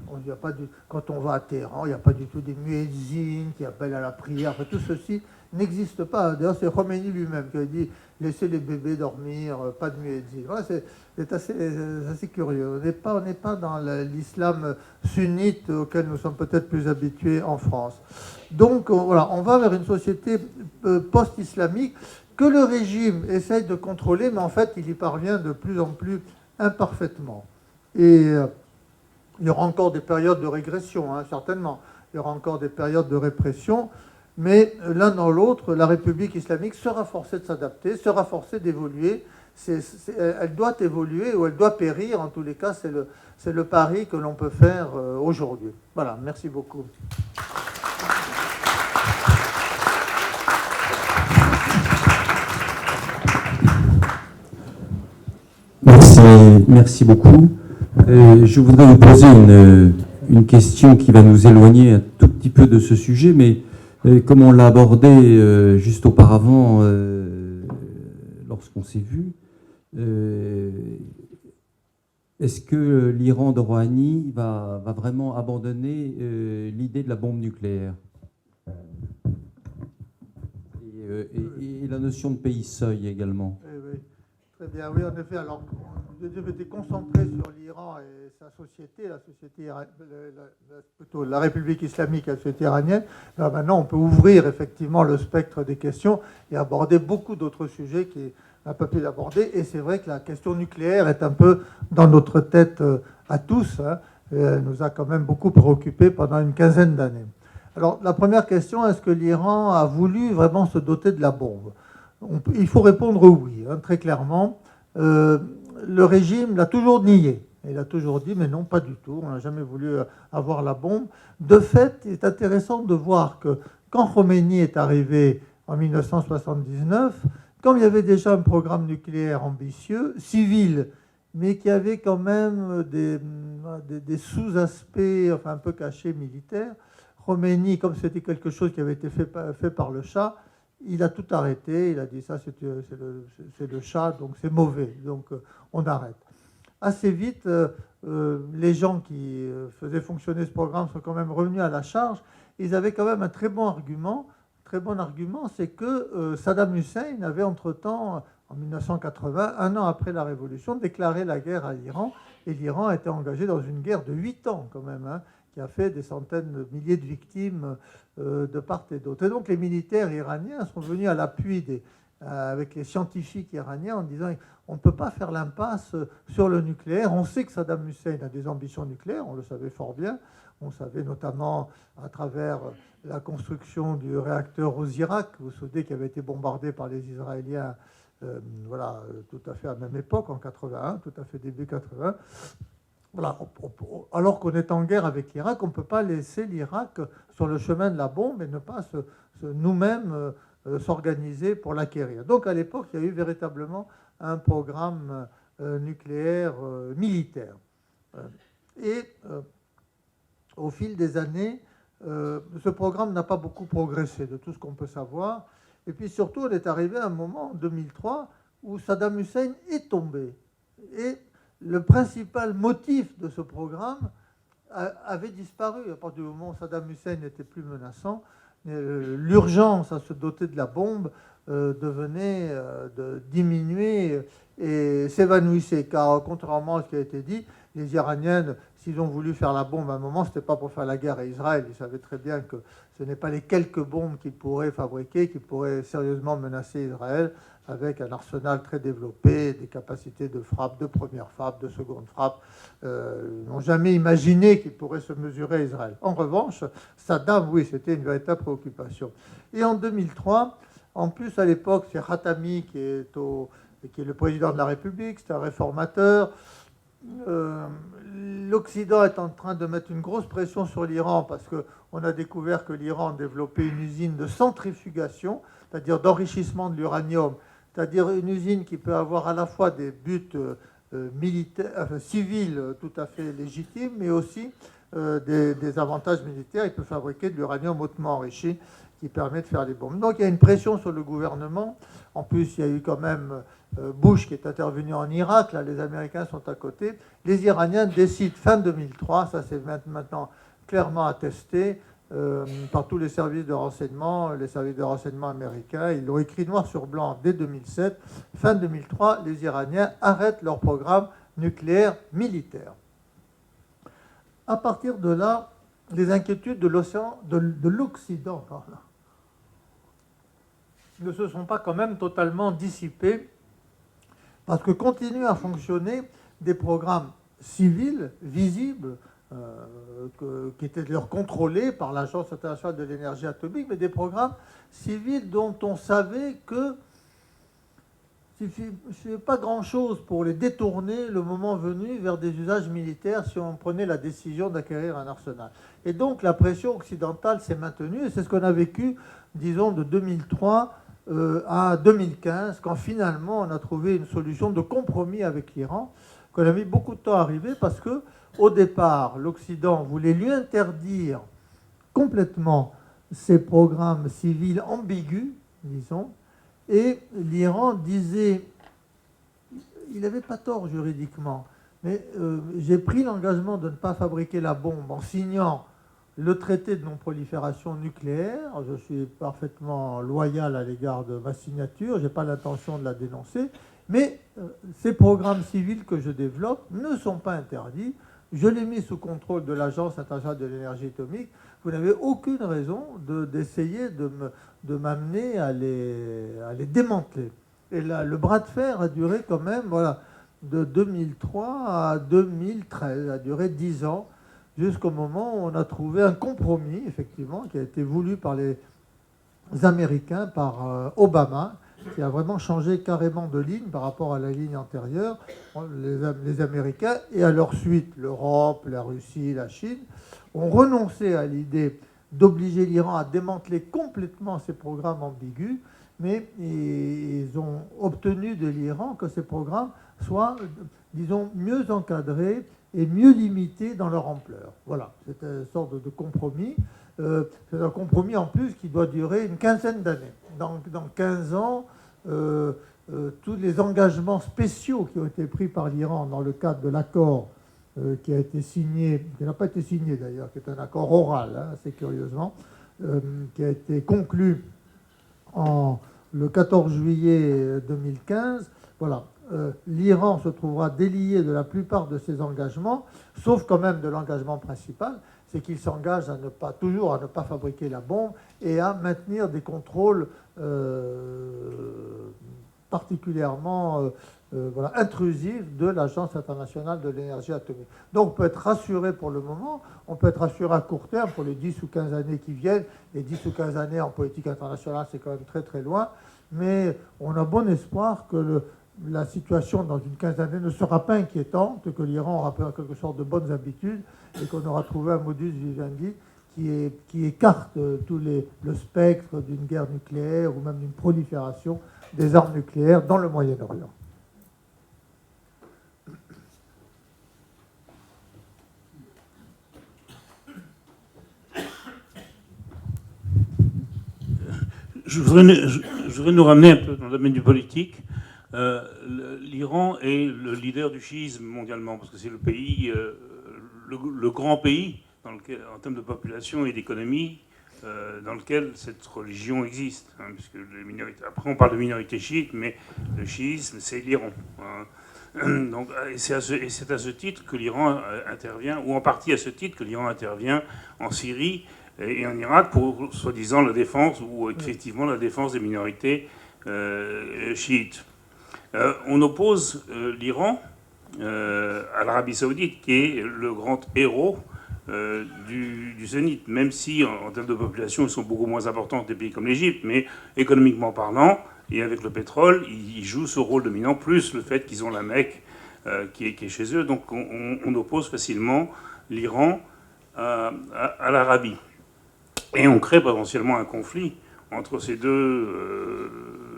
Quand on va à Téhéran, il n'y a pas du tout des muezzins qui appellent à la prière. Enfin, tout ceci n'existe pas. D'ailleurs, c'est Khomeini lui-même qui a dit « laissez les bébés dormir, pas de muezzins ». Voilà, c'est assez curieux. On n'est pas dans l'islam sunnite auquel nous sommes peut-être plus habitués en France. Donc, voilà, on va vers une société post-islamique que le régime essaye de contrôler, mais en fait, il y parvient de plus en plus imparfaitement. Et il y aura encore des périodes de régression, hein, certainement. Il y aura encore des périodes de répression, mais l'un dans l'autre, la République islamique sera forcée de s'adapter, sera forcée d'évoluer. Elle doit évoluer ou elle doit périr. En tous les cas, c'est le pari que l'on peut faire aujourd'hui. Voilà, merci beaucoup. Merci beaucoup. Je voudrais vous poser une question qui va nous éloigner un tout petit peu de ce sujet, mais comme on l'a abordé juste auparavant lorsqu'on s'est vu, est-ce que l'Iran de Rouhani va vraiment abandonner l'idée de la bombe nucléaire et la notion de pays-seuil également? Oui. Très bien, oui, en effet. Alors, je m'étais concentré sur l'Iran et sa société, plutôt la République islamique et la société iranienne. Alors maintenant, on peut ouvrir effectivement le spectre des questions et aborder beaucoup d'autres sujets qui n'a pas pu l'aborder. Et c'est vrai que la question nucléaire est un peu dans notre tête à tous. Hein. Elle nous a quand même beaucoup préoccupés pendant une quinzaine d'années. Alors, la première question, est-ce que l'Iran a voulu vraiment se doter de la bombe ? Il faut répondre oui, hein, très clairement. Le régime l'a toujours nié. Il a toujours dit, mais non, pas du tout, on n'a jamais voulu avoir la bombe. De fait, il est intéressant de voir que quand Khomeini est arrivé en 1979, comme il y avait déjà un programme nucléaire ambitieux, civil, mais qui avait quand même des sous-aspects, enfin un peu cachés, militaires, Khomeini, comme c'était quelque chose qui avait été fait par le Shah, il a tout arrêté, il a dit ça c'est le Shah, donc c'est mauvais, donc on arrête. Assez vite, les gens qui faisaient fonctionner ce programme sont quand même revenus à la charge. Ils avaient quand même un très bon argument, c'est que Saddam Hussein avait entre-temps, en 1980, un an après la Révolution, déclaré la guerre à l'Iran, et l'Iran a été engagé dans une guerre de 8 ans quand même, hein, qui a fait des centaines de milliers de victimes de part et d'autre. Et donc les militaires iraniens sont venus à l'appui avec les scientifiques iraniens en disant on ne peut pas faire l'impasse sur le nucléaire. On sait que Saddam Hussein a des ambitions nucléaires, on le savait fort bien. On savait notamment à travers la construction du réacteur aux Irak, vous vous souvenez, qui avait été bombardé par les Israéliens tout à fait à la même époque, en 81, tout à fait début 80. Voilà, alors qu'on est en guerre avec l'Irak, on ne peut pas laisser l'Irak sur le chemin de la bombe et ne pas nous-mêmes s'organiser pour l'acquérir. Donc à l'époque, il y a eu véritablement un programme nucléaire militaire. Et au fil des années, ce programme n'a pas beaucoup progressé, de tout ce qu'on peut savoir. Et puis surtout, on est arrivé à un moment, en 2003, où Saddam Hussein est tombé. Et le principal motif de ce programme avait disparu. À partir du moment où Saddam Hussein n'était plus menaçant, l'urgence à se doter de la bombe devenait de diminuer et s'évanouissait. Car contrairement à ce qui a été dit, les Iraniens, s'ils ont voulu faire la bombe à un moment, ce n'était pas pour faire la guerre à Israël. Ils savaient très bien que ce n'est pas les quelques bombes qu'ils pourraient fabriquer qui pourraient sérieusement menacer Israël, avec un arsenal très développé, des capacités de frappe, de première frappe, de seconde frappe. Ils n'ont jamais imaginé qu'ils pourraient se mesurer à Israël. En revanche, Saddam, oui, c'était une véritable préoccupation. Et en 2003, en plus à l'époque, c'est Khatami qui est le président de la République, c'est un réformateur. L'Occident est en train de mettre une grosse pression sur l'Iran parce qu'on a découvert que l'Iran développait une usine de centrifugation, c'est-à-dire d'enrichissement de l'uranium c'est-à-dire une usine qui peut avoir à la fois des buts militaires, civils tout à fait légitimes, mais aussi des avantages militaires. Il peut fabriquer de l'uranium hautement enrichi qui permet de faire des bombes. Donc il y a une pression sur le gouvernement. En plus, il y a eu quand même Bush qui est intervenu en Irak. Là, les Américains sont à côté. Les Iraniens décident fin 2003, ça c'est maintenant clairement attesté par tous les services de renseignement américains. Ils l'ont écrit noir sur blanc dès 2007. Fin 2003, les Iraniens arrêtent leur programme nucléaire militaire. À partir de là, les inquiétudes de l'Occident ne se sont pas quand même totalement dissipées, parce que continuent à fonctionner des programmes civils visibles qui étaient leur contrôlés par l'Agence internationale de l'énergie atomique, mais des programmes civils dont on savait que il ne suffisait pas grand-chose pour les détourner le moment venu vers des usages militaires si on prenait la décision d'acquérir un arsenal. Et donc la pression occidentale s'est maintenue, et c'est ce qu'on a vécu, disons, de 2003 à 2015, quand finalement on a trouvé une solution de compromis avec l'Iran, qu'on a mis beaucoup de temps à arriver, parce que au départ, l'Occident voulait lui interdire complètement ces programmes civils ambigus, disons, et l'Iran disait, il n'avait pas tort juridiquement, mais j'ai pris l'engagement de ne pas fabriquer la bombe en signant le traité de non-prolifération nucléaire. Je suis parfaitement loyal à l'égard de ma signature, je n'ai pas l'intention de la dénoncer, mais ces programmes civils que je développe ne sont pas interdits. Je l'ai mis sous contrôle de l'Agence internationale de l'énergie atomique. Vous n'avez aucune raison d'essayer de m'amener à les démanteler. Et là, le bras de fer a duré quand même, voilà, de 2003 à 2013, a duré 10 ans, jusqu'au moment où on a trouvé un compromis, effectivement, qui a été voulu par les Américains, par Obama, qui a vraiment changé carrément de ligne par rapport à la ligne antérieure. Les Américains, et à leur suite, l'Europe, la Russie, la Chine, ont renoncé à l'idée d'obliger l'Iran à démanteler complètement ses programmes ambigus, mais ils ont obtenu de l'Iran que ces programmes soient, disons, mieux encadrés et mieux limités dans leur ampleur. Voilà, c'est une sorte de compromis. C'est un compromis en plus qui doit durer une quinzaine d'années. Dans 15 ans, tous les engagements spéciaux qui ont été pris par l'Iran dans le cadre de l'accord qui a été signé, qui n'a pas été signé d'ailleurs, qui est un accord oral, hein, assez curieusement, qui a été conclu le 14 juillet 2015. Voilà. L'Iran se trouvera délié de la plupart de ses engagements, sauf quand même de l'engagement principal, c'est qu'il s'engage toujours à ne pas fabriquer la bombe et à maintenir des contrôles particulièrement intrusifs de l'Agence internationale de l'énergie atomique. Donc on peut être rassuré pour le moment, on peut être rassuré à court terme pour les 10 ou 15 années qui viennent. Les 10 ou 15 années en politique internationale, c'est quand même très très loin, mais on a bon espoir que la situation dans une quinzaine d'années ne sera pas inquiétante, que l'Iran aura pris en quelque sorte de bonnes habitudes et qu'on aura trouvé un modus vivendi qui écarte le spectre d'une guerre nucléaire ou même d'une prolifération des armes nucléaires dans le Moyen-Orient. Je voudrais nous ramener un peu dans le domaine du politique. L'Iran est le leader du chiisme mondialement, parce que c'est le pays, le grand pays dans lequel, en termes de population et d'économie, dans lequel cette religion existe. Hein, puisque après, on parle de minorité chiite, mais le chiisme, c'est l'Iran. Hein. Donc, et c'est à ce titre que l'Iran intervient, ou en partie à ce titre que l'Iran intervient en Syrie et en Irak pour, soi-disant, la défense, ou effectivement la défense des minorités chiites. On oppose l'Iran à l'Arabie Saoudite, qui est le grand héros du zénith, même si en termes de population, ils sont beaucoup moins importants que des pays comme l'Égypte, mais économiquement parlant, et avec le pétrole, ils jouent ce rôle dominant, plus le fait qu'ils ont la Mecque qui est chez eux. Donc on oppose facilement l'Iran à l'Arabie. Et on crée potentiellement un conflit entre ces deux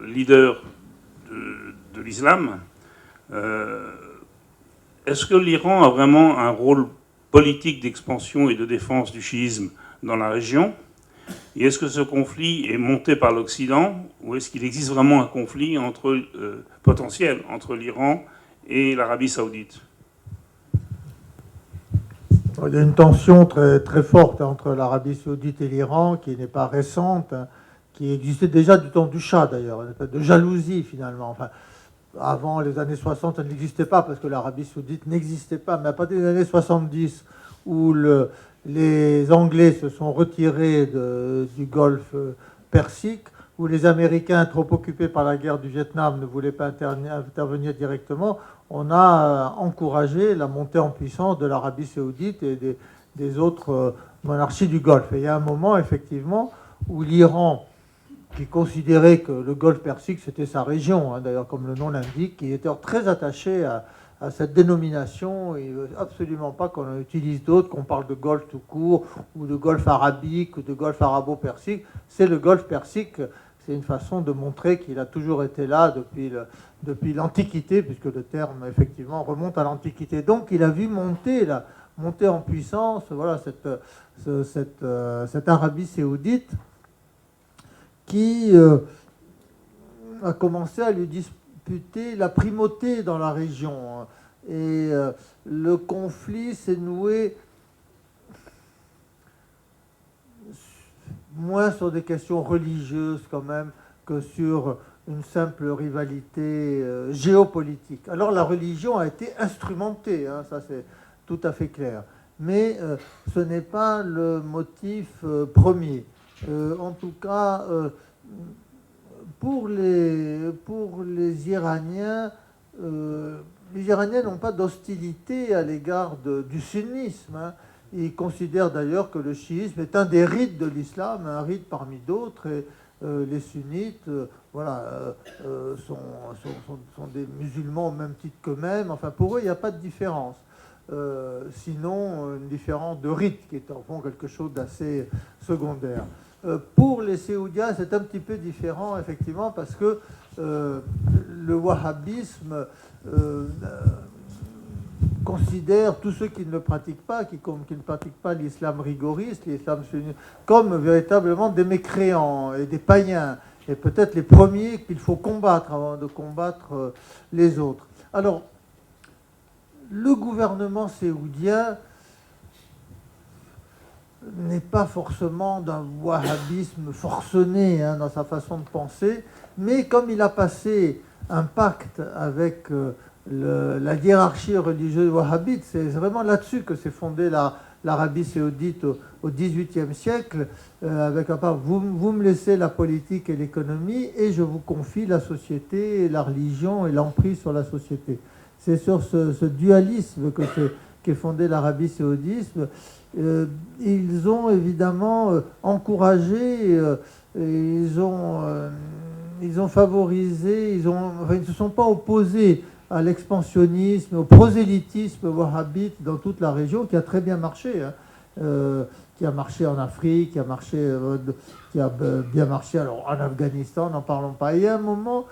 leaders de l'islam. Est-ce que l'Iran a vraiment un rôle politique d'expansion et de défense du chiisme dans la région? Et est-ce que ce conflit est monté par l'Occident, ou est-ce qu'il existe vraiment un conflit potentiel entre l'Iran et l'Arabie saoudite? Il y a une tension très, très forte entre l'Arabie saoudite et l'Iran, qui n'est pas récente, qui existait déjà du temps du Shah d'ailleurs, une espèce de jalousie finalement. Enfin, avant les années 60, elle n'existait pas parce que l'Arabie saoudite n'existait pas, mais à partir des années 70, où les Anglais se sont retirés du Golfe Persique, où les Américains, trop occupés par la guerre du Vietnam, ne voulaient pas intervenir directement, on a encouragé la montée en puissance de l'Arabie saoudite et des autres monarchies du Golfe. Et il y a un moment, effectivement, où l'Iran, qui considérait que le Golfe Persique, c'était sa région, hein, d'ailleurs, comme le nom l'indique, qui était très attaché à cette dénomination. Il ne veut absolument pas qu'on en utilise d'autres, qu'on parle de Golfe tout court, ou de Golfe arabique, ou de Golfe arabo-persique. C'est le Golfe Persique. C'est une façon de montrer qu'il a toujours été là depuis l'Antiquité, puisque le terme, effectivement, remonte à l'Antiquité. Donc, il a vu monter en puissance voilà, cette Arabie saoudite qui a commencé à lui disputer la primauté dans la région. Et le conflit s'est noué moins sur des questions religieuses quand même que sur une simple rivalité géopolitique. Alors la religion a été instrumentée, hein, ça c'est tout à fait clair, mais ce n'est pas le motif premier. En tout cas, pour les Iraniens n'ont pas d'hostilité à l'égard du sunnisme, hein. Ils considèrent d'ailleurs que le chiisme est un des rites de l'islam, un rite parmi d'autres, et les sunnites sont des musulmans au même titre qu'eux-mêmes. Enfin, pour eux, il n'y a pas de différence. Sinon, une différence de rite, qui est en fond quelque chose d'assez secondaire. Pour les Séoudiens, c'est un petit peu différent, effectivement, parce que le wahhabisme considère tous ceux qui ne le pratiquent pas, qui ne pratiquent pas l'islam rigoriste, l'islam sunnite, comme véritablement des mécréants et des païens, et peut-être les premiers qu'il faut combattre avant de combattre les autres. Alors, le gouvernement séoudien n'est pas forcément d'un wahhabisme forcené, hein, dans sa façon de penser, mais comme il a passé un pacte avec la hiérarchie religieuse wahhabite, c'est vraiment là-dessus que s'est fondée l'Arabie saoudite au XVIIIe siècle, avec un pacte, vous me laissez la politique et l'économie, et je vous confie la société, la religion et l'emprise sur la société. C'est sur ce dualisme qu'est fondé l'Arabie saoudite. Ils ont évidemment encouragé, ils ont favorisé, ils ne se sont pas opposés à l'expansionnisme, au prosélytisme wahhabite dans toute la région, qui a très bien marché, hein, qui a marché en Afrique, qui a bien marché alors, en Afghanistan, n'en parlons pas. Et à un moment,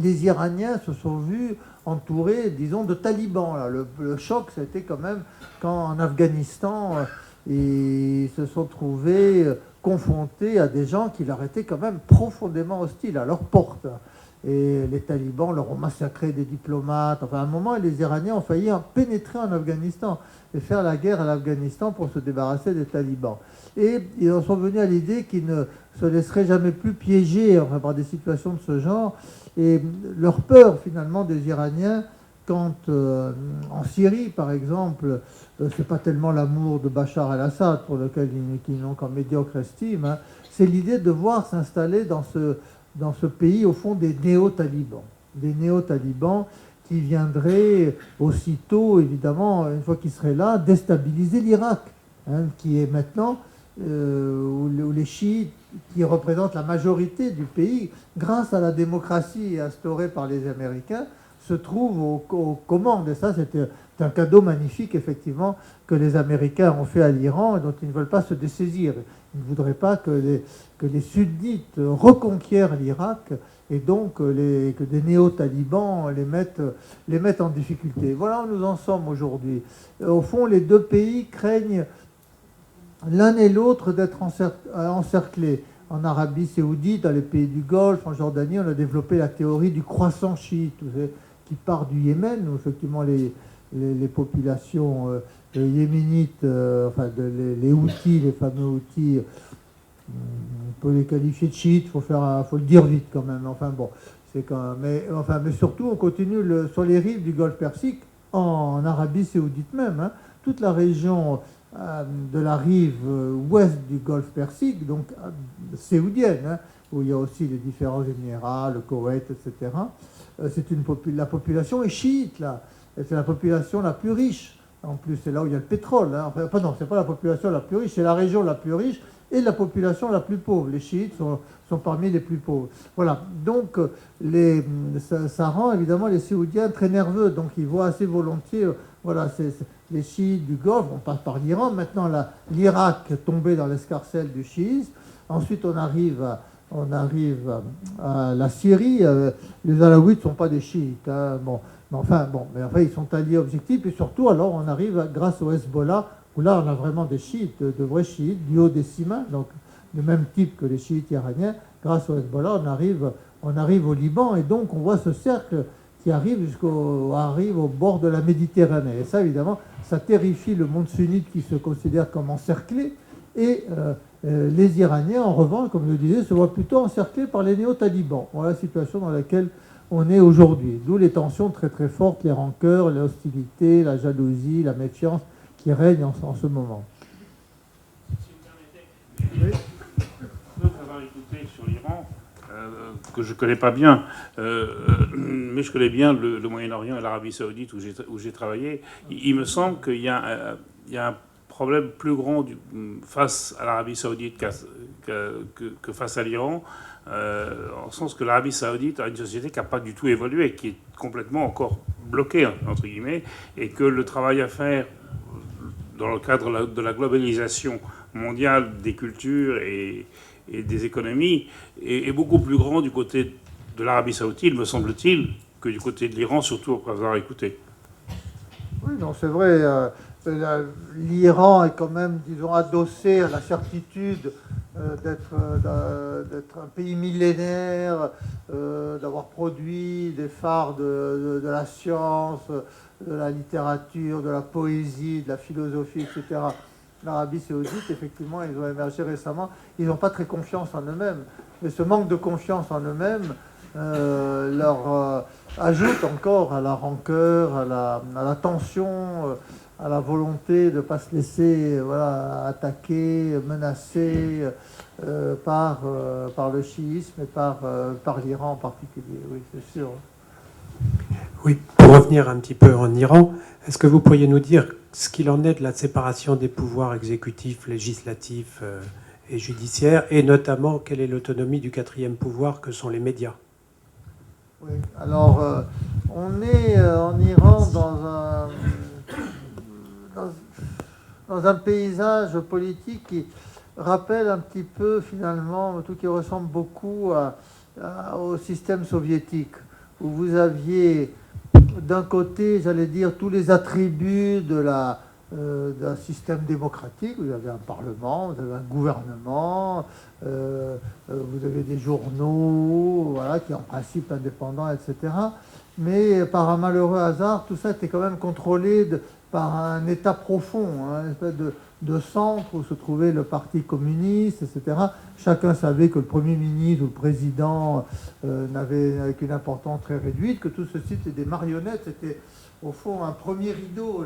les Iraniens se sont vus entourés, disons, de talibans. Là. Le choc, c'était quand même quand en Afghanistan, ils se sont trouvés confrontés à des gens qui leur étaient quand même profondément hostiles à leur porte. Et les talibans leur ont massacré des diplomates. Enfin, à un moment, les Iraniens ont failli pénétrer en Afghanistan et faire la guerre à l'Afghanistan pour se débarrasser des talibans. Et ils en sont venus à l'idée qu'ils ne se laisseraient jamais plus piéger par des situations de ce genre. Et leur peur, finalement, des Iraniens, quand en Syrie, par exemple, c'est pas tellement l'amour de Bachar el-Assad, pour lequel ils n'ont qu'en médiocre estime, hein, c'est l'idée de voir s'installer dans ce pays, au fond, des néo-talibans. Des néo-talibans qui viendraient aussitôt, évidemment, une fois qu'ils seraient là, déstabiliser l'Irak, hein, qui est maintenant, où les chiites, qui représentent la majorité du pays, grâce à la démocratie instaurée par les Américains, se trouvent aux commandes. Et ça, c'était un cadeau magnifique, effectivement, que les Américains ont fait à l'Iran et dont ils ne veulent pas se dessaisir. Ils ne voudraient pas que les sunnites reconquièrent l'Irak et donc que des néo-talibans les mettent en difficulté. Voilà où nous en sommes aujourd'hui. Au fond, les deux pays craignent l'un et l'autre d'être encerclés. En Arabie Saoudite, dans les pays du Golfe, en Jordanie, on a développé la théorie du croissant chiite, qui part du Yémen, où effectivement les populations yéménites, les Houthis, les fameux Houthis, on peut les qualifier de chiites, faut le dire vite quand même. Enfin bon, c'est quand même. Mais surtout, on continue sur les rives du Golfe Persique, en Arabie Saoudite même, hein, toute la région de la rive ouest du Golfe Persique, donc saoudienne, hein, où il y a aussi les différents Émirats, le Koweït, etc. La population est chiite là. C'est la population la plus riche. En plus, c'est là où il y a le pétrole. Hein. Enfin, non, c'est pas la population la plus riche, c'est la région la plus riche et la population la plus pauvre. Les chiites sont parmi les plus pauvres. Voilà. Donc, ça rend évidemment les Saoudiens très nerveux. Donc, ils voient assez volontiers, les chiites du Golfe. On passe par l'Iran. Maintenant, l'Irak est tombé dans l'escarcelle du chiisme. Ensuite, on arrive à la Syrie. Les Alaouites ne sont pas des chiites. Hein. Mais ils sont alliés objectifs. Et surtout, alors, on arrive grâce au Hezbollah, où là, on a vraiment des chiites, de vrais chiites, du haut des Simains, donc du même type que les chiites iraniens. Grâce au Hezbollah, on arrive au Liban. Et donc, on voit ce cercle qui arrive au bord de la Méditerranée. Et ça, évidemment, ça terrifie le monde sunnite qui se considère comme encerclé. Et les Iraniens, en revanche, comme je le disais, se voient plutôt encerclés par les néo-talibans. Voilà la situation dans laquelle on est aujourd'hui. D'où les tensions très très fortes, les rancœurs, les hostilités, la jalousie, la méfiance qui règnent en ce moment. Si vous permettez, je peux avoir écouté sur l'Iran, que je ne connais pas bien, mais je connais bien le Moyen-Orient et l'Arabie Saoudite où j'ai travaillé. Il me semble qu'il y a un problème plus grand face à l'Arabie Saoudite que face à l'Iran, en sens que l'Arabie Saoudite a une société qui n'a pas du tout évolué, qui est complètement encore bloquée, entre guillemets, et que le travail à faire dans le cadre de la globalisation mondiale des cultures et des économies est beaucoup plus grand du côté de l'Arabie Saoudite, me semble-t-il, que du côté de l'Iran, surtout après avoir écouté. Oui, non, c'est vrai. L'Iran est quand même, disons, adossé à la certitude d'être un pays millénaire, d'avoir produit des phares de la science, de la littérature, de la poésie, de la philosophie, etc. L'Arabie Saoudite, effectivement, ils ont émergé récemment. Ils n'ont pas très confiance en eux-mêmes. Mais ce manque de confiance en eux-mêmes leur ajoute encore à la rancœur, à la tension, à la volonté de ne pas se laisser attaquer, menacer par le chiisme et par l'Iran en particulier. Oui, c'est sûr. Oui, pour revenir un petit peu en Iran, est-ce que vous pourriez nous dire ce qu'il en est de la séparation des pouvoirs exécutifs, législatifs et judiciaires, et notamment quelle est l'autonomie du quatrième pouvoir que sont les médias? Oui, alors on est en Iran dans un paysage politique qui rappelle un petit peu finalement, tout qui ressemble beaucoup au système soviétique, où vous aviez d'un côté, j'allais dire, tous les attributs d'un système démocratique. Vous avez un parlement, vous avez un gouvernement, vous avez des journaux, qui en principe indépendants, etc. Mais par un malheureux hasard, tout ça était quand même contrôlé par un État profond, une espèce de centre où se trouvait le Parti communiste, etc. Chacun savait que le Premier ministre ou le Président n'avait qu'une importance très réduite, que tout ceci était des marionnettes, c'était au fond un premier rideau,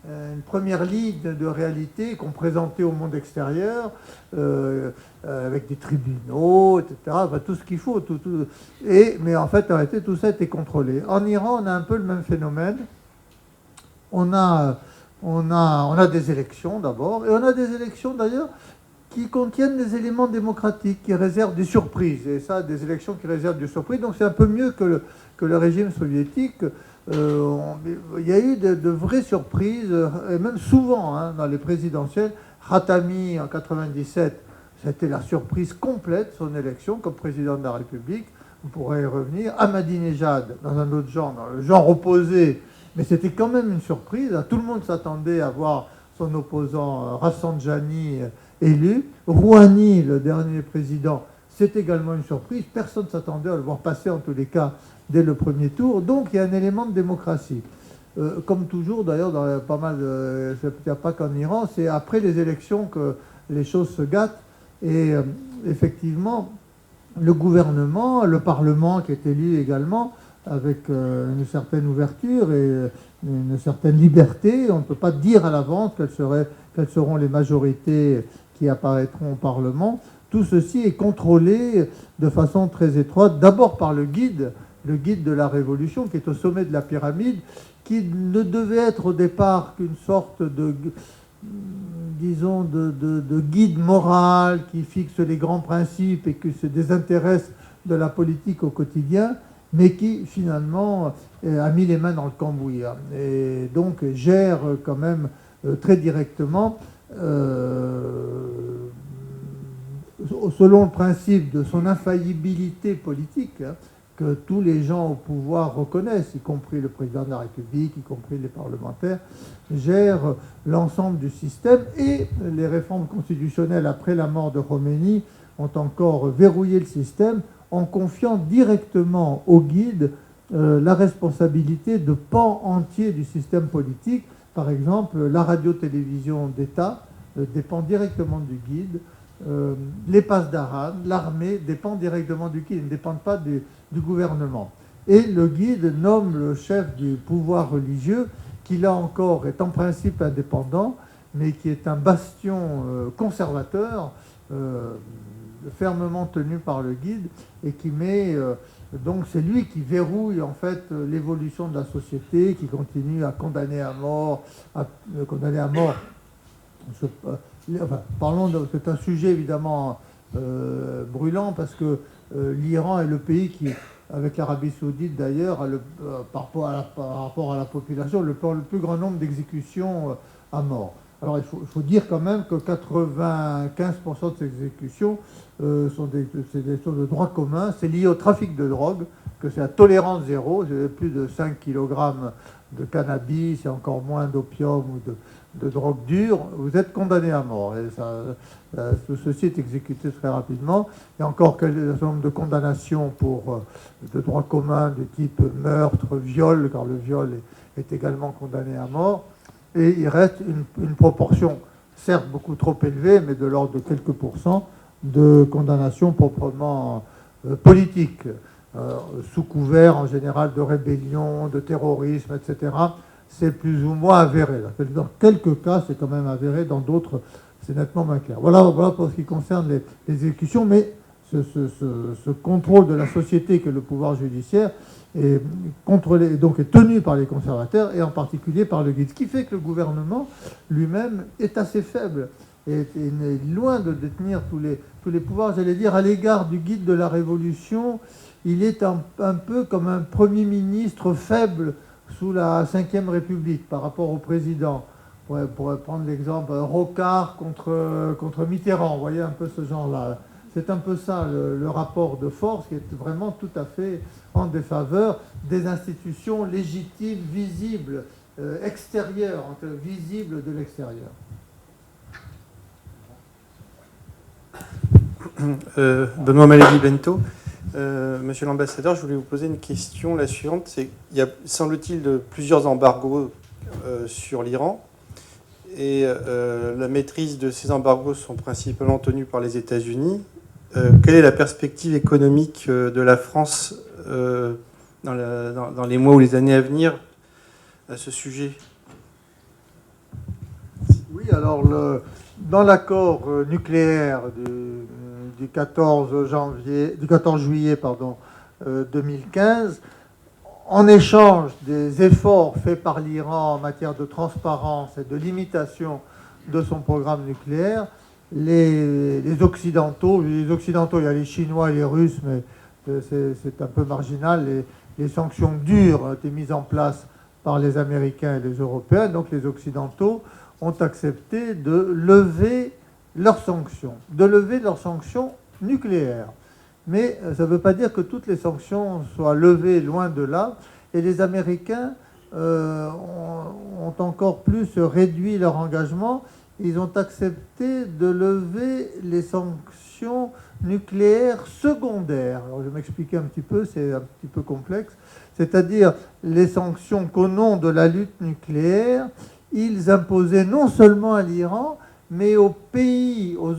une première ligne de réalité qu'on présentait au monde extérieur, avec des tribunaux, etc., tout ce qu'il faut. Mais en fait, en réalité, tout ça était contrôlé. En Iran, on a un peu le même phénomène. On a des élections d'abord, et on a des élections d'ailleurs qui contiennent des éléments démocratiques, qui réservent des surprises. Et ça, des élections qui réservent des surprises. Donc c'est un peu mieux que le régime soviétique. Il y a eu de vraies surprises, et même souvent dans les présidentielles. Khatami en 97, c'était la surprise complète, son élection comme président de la République. on pourrait y revenir. Ahmadinejad, dans un autre genre, dans le genre opposé, mais c'était quand même une surprise. Tout le monde s'attendait à voir son opposant Rafsanjani élu. Rouhani, le dernier président, c'est également une surprise. Personne ne s'attendait à le voir passer, en tous les cas, dès le premier tour. Donc, il y a un élément de démocratie. Comme toujours, d'ailleurs, dans pas mal de... Il n'y a pas qu'en Iran, c'est après les élections que les choses se gâtent. Et effectivement, le gouvernement, le Parlement qui est élu également, avec une certaine ouverture et une certaine liberté. On ne peut pas dire à l'avance quelles seront les majorités qui apparaîtront au Parlement. Tout ceci est contrôlé de façon très étroite, d'abord par le guide de la Révolution, qui est au sommet de la pyramide, qui ne devait être au départ qu'une sorte de, disons, de guide moral qui fixe les grands principes et qui se désintéresse de la politique au quotidien, mais qui finalement a mis les mains dans le cambouis et donc gère quand même très directement, selon le principe de son infaillibilité politique, que tous les gens au pouvoir reconnaissent, y compris le président de la République, y compris les parlementaires, gère l'ensemble du système. Et les réformes constitutionnelles après la mort de Khomeini ont encore verrouillé le système en confiant directement au guide la responsabilité de pans entiers du système politique. Par exemple, la radio-télévision d'État dépend directement du guide. Les passes d'Aran, l'armée dépend directement du guide, ils ne dépendent pas du gouvernement. Et le guide nomme le chef du pouvoir religieux, qui là encore est en principe indépendant, mais qui est un bastion conservateur, fermement tenu par le guide, et qui met... donc c'est lui qui verrouille en fait l'évolution de la société, qui continue à condamner à mort, Enfin, c'est un sujet évidemment brûlant parce que l'Iran est le pays qui, avec l'Arabie Saoudite d'ailleurs, par rapport à la population, le plus grand nombre d'exécutions à mort. Alors il faut dire quand même que 95% de ces exécutions sont des choses de droit commun. C'est lié au trafic de drogue, que c'est à tolérance zéro. Vous avez plus de 5 kg de cannabis et encore moins d'opium ou de drogue dure, vous êtes condamné à mort. Et tout ceci est exécuté très rapidement. Il y a encore un certain nombre de condamnations de droit commun de type meurtre, viol, car le viol est également condamné à mort. Et il reste une proportion, certes beaucoup trop élevée, mais de l'ordre de quelques pourcents, de condamnations proprement politiques, sous couvert en général de rébellion, de terrorisme, etc. C'est plus ou moins avéré. Dans quelques cas, c'est quand même avéré. Dans d'autres, c'est nettement moins clair. Voilà pour ce qui concerne les exécutions. Mais ce contrôle de la société que le pouvoir judiciaire est contrôlé, donc est tenu par les conservateurs et en particulier par le guide. Ce qui fait que le gouvernement lui-même est assez faible et est loin de détenir tous les pouvoirs. J'allais dire, à l'égard du guide de la Révolution, il est un peu comme un Premier ministre faible sous la Ve République par rapport au président. On pourrait prendre l'exemple Rocard contre Mitterrand, vous voyez un peu ce genre-là. C'est un peu ça le rapport de force qui est vraiment tout à fait en défaveur des institutions légitimes, visibles, extérieures, visibles de l'extérieur. Benoît Malévi-Bento. Monsieur l'ambassadeur, je voulais vous poser une question, la suivante. Il y a, semble-t-il, plusieurs embargos sur l'Iran. Et la maîtrise de ces embargos sont principalement tenus par les États-Unis. Quelle est la perspective économique de la France dans les mois ou les années à venir à ce sujet? Oui, alors dans l'accord nucléaire du 14 juillet 2015, en échange des efforts faits par l'Iran en matière de transparence et de limitation de son programme nucléaire, les Occidentaux, il y a les Chinois et les Russes, mais c'est un peu marginal, les sanctions dures ont été mises en place par les Américains et les Européens, donc les Occidentaux ont accepté de lever leurs sanctions nucléaires. Mais ça ne veut pas dire que toutes les sanctions soient levées, loin de là. Et les Américains ont encore plus réduit leur engagement. Ils ont accepté de lever les sanctions nucléaires secondaires. Alors je vais m'expliquer un petit peu, c'est un petit peu complexe. C'est-à-dire les sanctions qu'au nom de la lutte nucléaire, ils imposaient non seulement à l'Iran, mais aux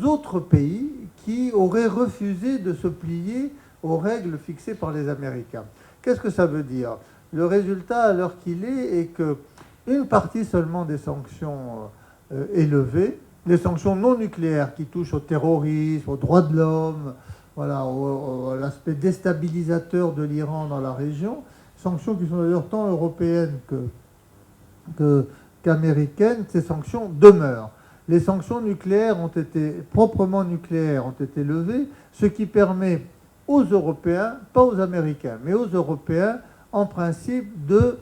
autres pays qui auraient refusé de se plier aux règles fixées par les Américains. Qu'est-ce que ça veut dire? Le résultat, à l'heure qu'il est qu'une partie seulement des sanctions est levée. Les sanctions non nucléaires qui touchent au terrorisme, aux droits de l'homme, voilà, à l'aspect déstabilisateur de l'Iran dans la région, sanctions qui sont d'ailleurs tant européennes qu'américaines, ces sanctions demeurent. Les sanctions nucléaires proprement nucléaires ont été levées, ce qui permet aux Européens, pas aux Américains, mais aux Européens, en principe, de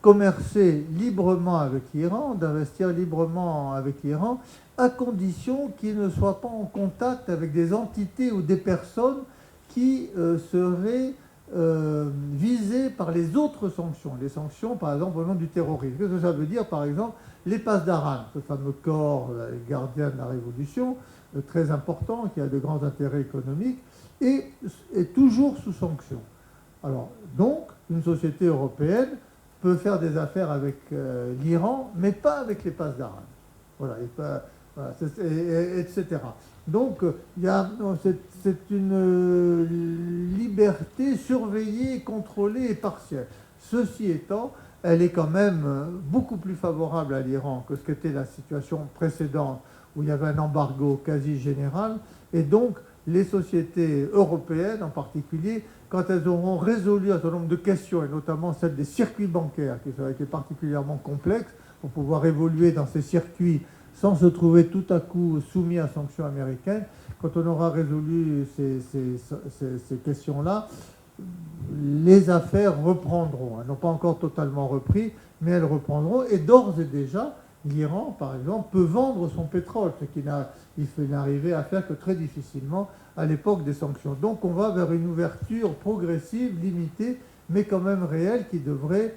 commercer librement avec l'Iran, d'investir librement avec l'Iran, à condition qu'ils ne soient pas en contact avec des entités ou des personnes qui seraient visées par les autres sanctions. Les sanctions, par exemple, au nom du terrorisme. Qu'est-ce que ça veut dire, par exemple? Les Pasdaran, ce fameux corps, les gardiens de la Révolution, très important, qui a de grands intérêts économiques, est toujours sous sanction. Alors, donc, une société européenne peut faire des affaires avec l'Iran, mais pas avec les Pasdaran. Voilà, etc. Donc, c'est une liberté surveillée, contrôlée et partielle. Ceci étant, elle est quand même beaucoup plus favorable à l'Iran que ce qu'était la situation précédente, où il y avait un embargo quasi général. Et donc, les sociétés européennes en particulier, quand elles auront résolu un certain nombre de questions, et notamment celle des circuits bancaires, qui ont été particulièrement complexes, pour pouvoir évoluer dans ces circuits sans se trouver tout à coup soumis à sanctions américaines, quand on aura résolu ces questions-là, les affaires reprendront. Elles n'ont pas encore totalement repris, mais elles reprendront. Et d'ores et déjà, l'Iran, par exemple, peut vendre son pétrole, ce qu'il n'arrivait à faire que très difficilement à l'époque des sanctions. Donc on va vers une ouverture progressive, limitée, mais quand même réelle, qui devrait,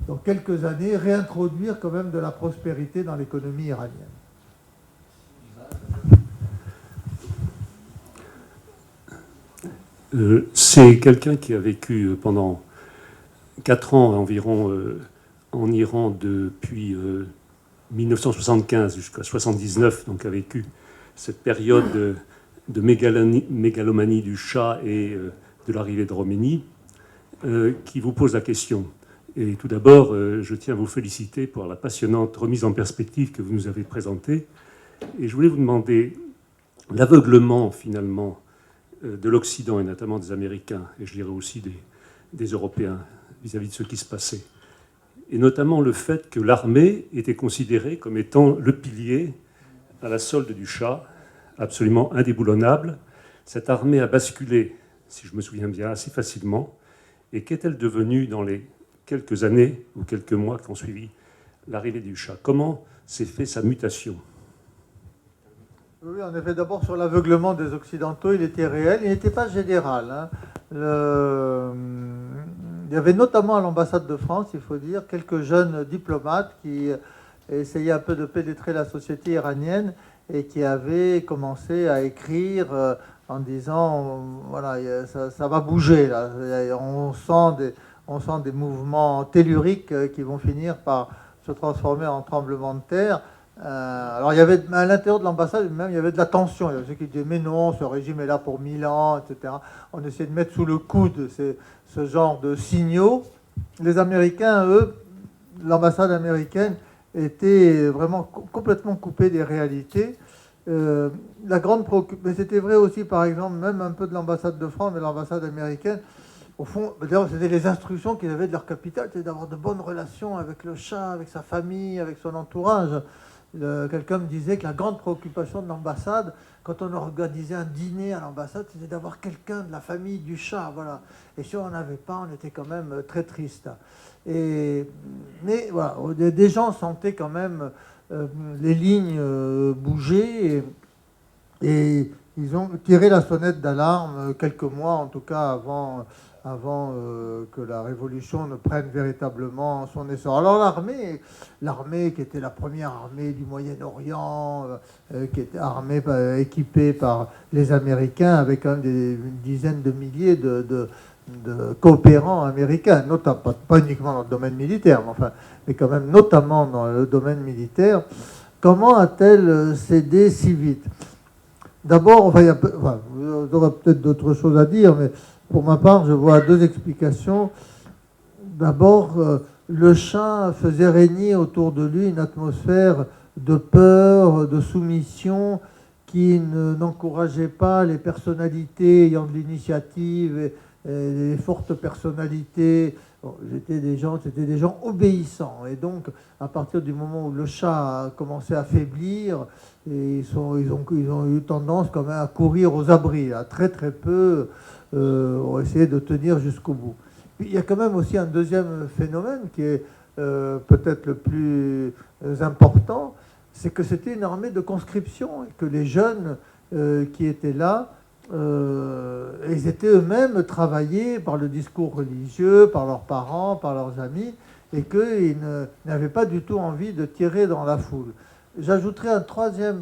dans quelques années, réintroduire quand même de la prospérité dans l'économie iranienne. C'est quelqu'un qui a vécu pendant 4 ans environ en Iran depuis 1975 jusqu'à 1979, donc a vécu cette période de mégalomanie du Shah et de l'arrivée de Khomeini, qui vous pose la question. Et tout d'abord, je tiens à vous féliciter pour la passionnante remise en perspective que vous nous avez présentée. Et je voulais vous demander l'aveuglement, finalement, de l'Occident, et notamment des Américains, et je dirais aussi des Européens, vis-à-vis de ce qui se passait. Et notamment le fait que l'armée était considérée comme étant le pilier à la solde du Shah, absolument indéboulonnable. Cette armée a basculé, si je me souviens bien, assez facilement. Et qu'est-elle devenue dans les quelques années ou quelques mois qui ont suivi l'arrivée du Shah? Comment s'est fait sa mutation? Oui, en effet, d'abord sur l'aveuglement des Occidentaux, il était réel, il n'était pas général. Hein. Il y avait notamment à l'ambassade de France, il faut dire, quelques jeunes diplomates qui essayaient un peu de pénétrer la société iranienne et qui avaient commencé à écrire en disant, voilà, ça va bouger, là. On sent des mouvements telluriques qui vont finir par se transformer en tremblements de terre. Alors il y avait à l'intérieur de l'ambassade même, il y avait de la tension. Il y avait ceux qui disaient mais non, ce régime est là pour 1000 ans, etc. On essayait de mettre sous le coude ce genre de signaux. Les Américains, eux, l'ambassade américaine était vraiment complètement coupée des réalités. La grande préoccupation, mais c'était vrai aussi par exemple même un peu de l'ambassade de France, mais l'ambassade américaine. Au fond, d'ailleurs, c'était les instructions qu'ils avaient de leur capitale, c'était d'avoir de bonnes relations avec le Shah, avec sa famille, avec son entourage. Quelqu'un me disait que la grande préoccupation de l'ambassade, quand on organisait un dîner à l'ambassade, c'était d'avoir quelqu'un de la famille du Shah. Voilà. Et si on n'en avait pas, on était quand même très triste. Mais voilà, des gens sentaient quand même les lignes bouger. Et ils ont tiré la sonnette d'alarme quelques mois, en tout cas avant que la révolution ne prenne véritablement son essor. Alors l'armée qui était la première armée du Moyen-Orient, qui était équipée par les Américains, avec quand même une dizaine de milliers de coopérants américains, notamment, pas uniquement dans le domaine militaire, mais quand même notamment dans le domaine militaire, comment a-t-elle cédé si vite? D'abord, il y aura peut-être d'autres choses à dire, mais pour ma part, je vois deux explications. D'abord, le Shah faisait régner autour de lui une atmosphère de peur, de soumission, qui n'encourageait pas les personnalités ayant de l'initiative et les fortes personnalités. C'était des gens obéissants. Et donc, à partir du moment où le Shah a commencé à faiblir, ils ont eu tendance quand même à courir aux abris. Très très peu ont essayé de tenir jusqu'au bout. Puis, il y a quand même aussi un deuxième phénomène qui est peut-être le plus important, c'est que c'était une armée de conscription et que les jeunes qui étaient là, ils étaient eux-mêmes travaillés par le discours religieux, par leurs parents, par leurs amis, et qu'ils n'avaient pas du tout envie de tirer dans la foule. J'ajouterais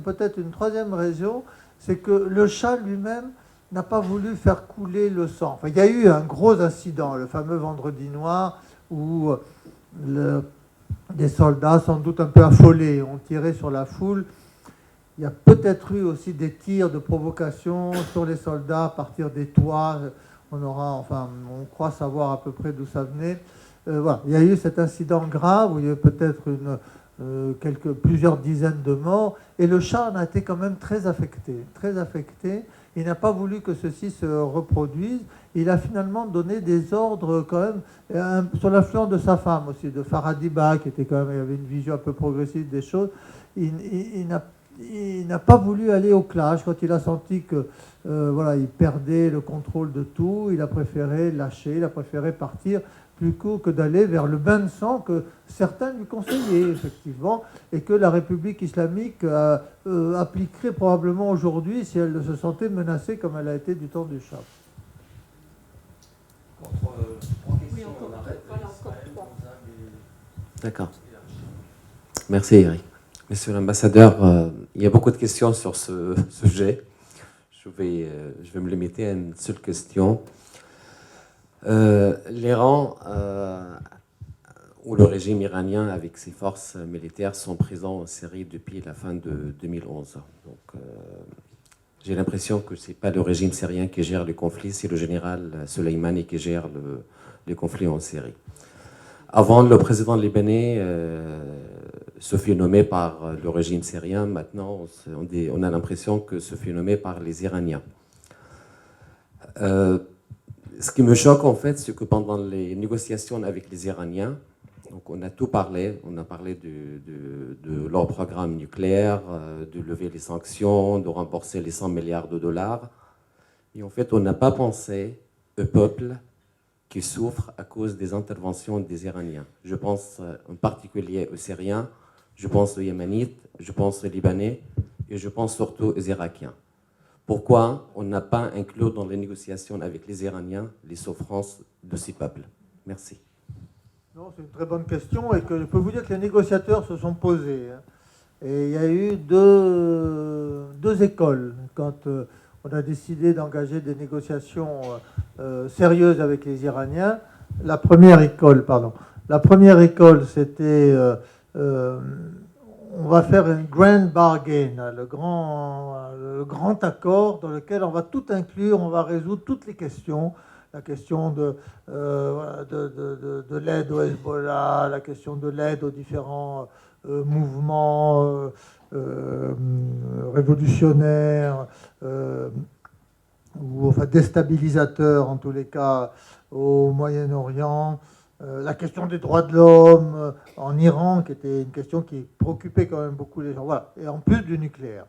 peut-être une troisième raison, c'est que le Shah lui-même n'a pas voulu faire couler le sang. Enfin, il y a eu un gros incident, le fameux Vendredi noir, où des soldats, sans doute un peu affolés, ont tiré sur la foule. Il y a peut-être eu aussi des tirs de provocation sur les soldats à partir des toits. On croit savoir à peu près d'où ça venait. Voilà. Il y a eu cet incident grave où il y a eu peut-être plusieurs dizaines de morts. Et le Shah en a été quand même très affecté. Très affecté. Il n'a pas voulu que ceci se reproduise. Il a finalement donné des ordres quand même sur l'influence de sa femme aussi, de Faradiba, qui avait une vision un peu progressiste des choses. Il n'a pas voulu aller au clash quand il a senti que il perdait le contrôle de tout. Il a préféré lâcher, il a préféré partir plutôt que d'aller vers le bain de sang que certains lui conseillaient, effectivement, et que la République islamique appliquerait probablement aujourd'hui si elle se sentait menacée comme elle a été du temps du Shah. D'accord. Merci Eric. Monsieur l'ambassadeur, il y a beaucoup de questions sur ce sujet. Je vais me limiter à une seule question. L'Iran ou le régime iranien avec ses forces militaires sont présents en Syrie depuis la fin de 2011. Donc, j'ai l'impression que ce n'est pas le régime syrien qui gère le conflit, c'est le général Soleimani qui gère le conflit en Syrie. Avant, le président libanais se fut nommé par le régime syrien. Maintenant, on a l'impression que se fut nommé par les Iraniens. Ce qui me choque, en fait, c'est que pendant les négociations avec les Iraniens, donc on a tout parlé. On a parlé de leur programme nucléaire, de lever les sanctions, de rembourser les 100 milliards de dollars. Et en fait, on n'a pas pensé au peuple qui souffre à cause des interventions des Iraniens. Je pense en particulier aux Syriens, je pense aux Yéménites, je pense aux Libanais et je pense surtout aux Irakiens. Pourquoi on n'a pas inclus dans les négociations avec les Iraniens les souffrances de ces peuples? Merci. Non, c'est une très bonne question et que je peux vous dire que les négociateurs se sont posés. Et il y a eu deux écoles quand on a décidé d'engager des négociations sérieuses avec les Iraniens. La première école, c'était on va faire une grand bargain, le grand accord dans lequel on va tout inclure, on va résoudre toutes les questions. La question de l'aide au Hezbollah, la question de l'aide aux différents mouvements révolutionnaires ou déstabilisateurs en tous les cas au Moyen-Orient, la question des droits de l'homme en Iran, qui était une question qui préoccupait quand même beaucoup les gens. Voilà. Et en plus du nucléaire.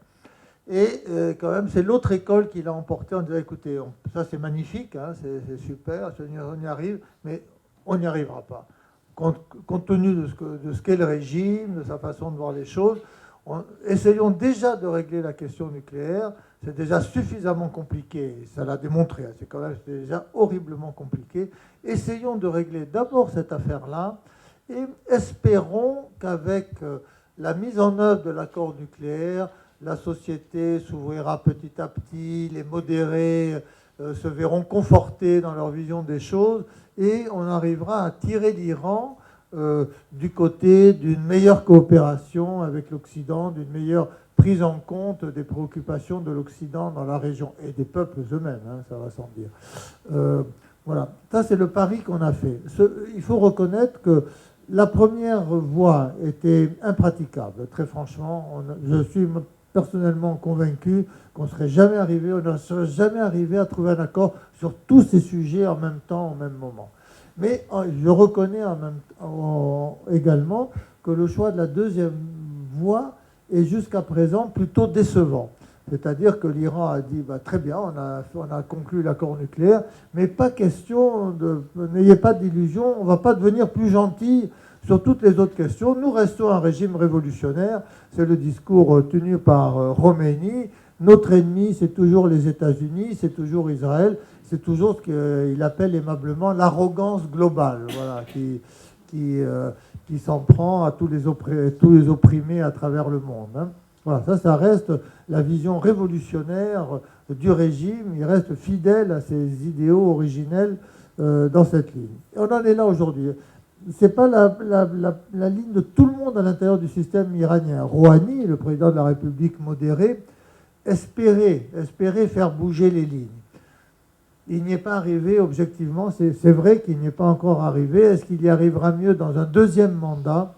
Et quand même, c'est l'autre école qui l'a emporté en disant, écoutez, ça c'est magnifique, hein, c'est super, on y arrive, mais on n'y arrivera pas. Compte tenu de ce qu'est le régime, de sa façon de voir les choses, essayons déjà de régler la question nucléaire, c'est déjà suffisamment compliqué, ça l'a démontré, hein, c'est quand même déjà horriblement compliqué. Essayons de régler d'abord cette affaire-là et espérons qu'avec la mise en œuvre de l'accord nucléaire, la société s'ouvrira petit à petit, les modérés se verront confortés dans leur vision des choses et on arrivera à tirer l'Iran du côté d'une meilleure coopération avec l'Occident, d'une meilleure prise en compte des préoccupations de l'Occident dans la région et des peuples eux-mêmes, hein, ça va sans dire. Voilà, ça c'est le pari qu'on a fait. Il faut reconnaître que la première voie était impraticable, très franchement. Je suis personnellement convaincu qu'on ne serait jamais arrivé, on ne serait jamais arrivé à trouver un accord sur tous ces sujets en même temps, au même moment. Mais je reconnais également que le choix de la deuxième voie est jusqu'à présent plutôt décevant. C'est-à-dire que l'Iran a dit très bien, on a conclu l'accord nucléaire, mais pas question n'ayez pas d'illusion, on ne va pas devenir plus gentil sur toutes les autres questions. Nous restons un régime révolutionnaire, c'est le discours tenu par Khomeini. Notre ennemi, c'est toujours les États-Unis, c'est toujours Israël, c'est toujours ce qu'il appelle aimablement l'arrogance globale, voilà, qui s'en prend à tous les opprimés à travers le monde. Hein. Voilà, ça reste la vision révolutionnaire du régime. Il reste fidèle à ses idéaux originels dans cette ligne. Et on en est là aujourd'hui. Ce n'est pas la ligne de tout le monde à l'intérieur du système iranien. Rouhani, le président de la République modérée, espérait faire bouger les lignes. Il n'y est pas arrivé objectivement. C'est vrai qu'il n'y est pas encore arrivé. Est-ce qu'il y arrivera mieux dans un deuxième mandat ?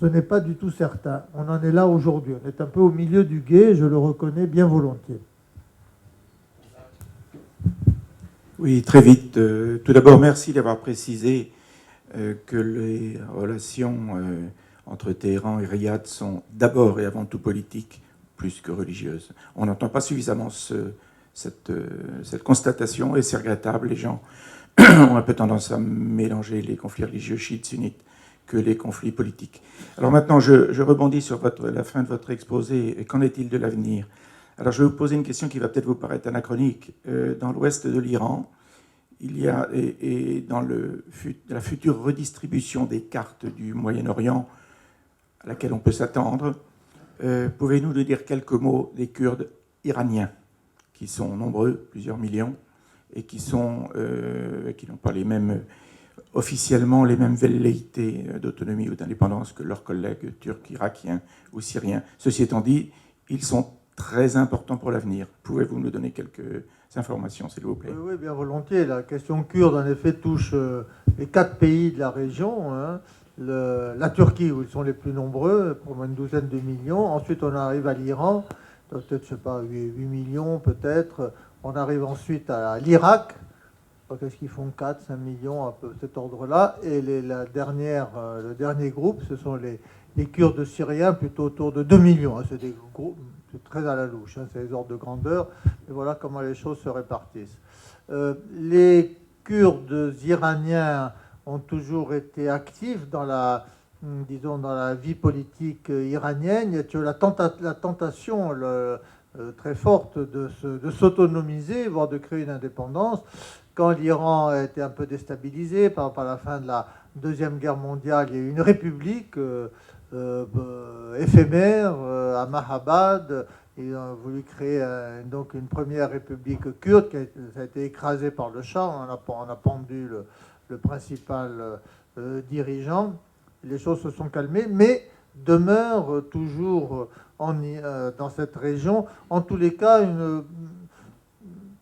Ce n'est pas du tout certain. On en est là aujourd'hui. On est un peu au milieu du gué, je le reconnais bien volontiers. Oui, très vite. Tout d'abord, merci d'avoir précisé que les relations entre Téhéran et Riyad sont d'abord et avant tout politiques, plus que religieuses. On n'entend pas suffisamment cette constatation, et c'est regrettable. Les gens ont un peu tendance à mélanger les conflits religieux chiites, sunnites, que les conflits politiques. Alors maintenant, je rebondis sur la fin de votre exposé. Qu'en est-il de l'avenir ? Alors je vais vous poser une question qui va peut-être vous paraître anachronique. Dans l'ouest de l'Iran, il y a, et dans la future redistribution des cartes du Moyen-Orient, à laquelle on peut s'attendre, pouvez-vous nous dire quelques mots des Kurdes iraniens, qui sont nombreux, plusieurs millions, et qui n'ont pas officiellement les mêmes velléités d'autonomie ou d'indépendance que leurs collègues turcs, irakiens ou syriens. Ceci étant dit, ils sont très importants pour l'avenir. Pouvez-vous nous donner quelques informations, s'il vous plaît ? Oui, bien volontiers. La question kurde, en effet, touche les 4 pays de la région. Hein. La Turquie, où ils sont les plus nombreux, pour moins une douzaine de millions. Ensuite, on arrive à l'Iran, peut-être, je ne sais pas, 8 millions peut-être. On arrive ensuite à l'Irak. Qu'est-ce qu'ils font 4, 5 millions, à peu cet ordre-là. Et le dernier groupe, ce sont les Kurdes syriens, plutôt autour de 2 millions. C'est des groupes, c'est très à la louche, hein, c'est les ordres de grandeur. Et voilà comment les choses se répartissent. Les Kurdes iraniens ont toujours été actifs dans la vie politique iranienne. Il y a toujours la tentation très forte de s'autonomiser, voire de créer une indépendance. Quand l'Iran a été un peu déstabilisé par la fin de la Deuxième Guerre mondiale, il y a eu une république éphémère à Mahabad. Ils ont voulu créer donc une première république kurde qui a été écrasée par le Shah. On a pendu le principal dirigeant. Les choses se sont calmées, mais demeurent toujours dans cette région, en tous les cas,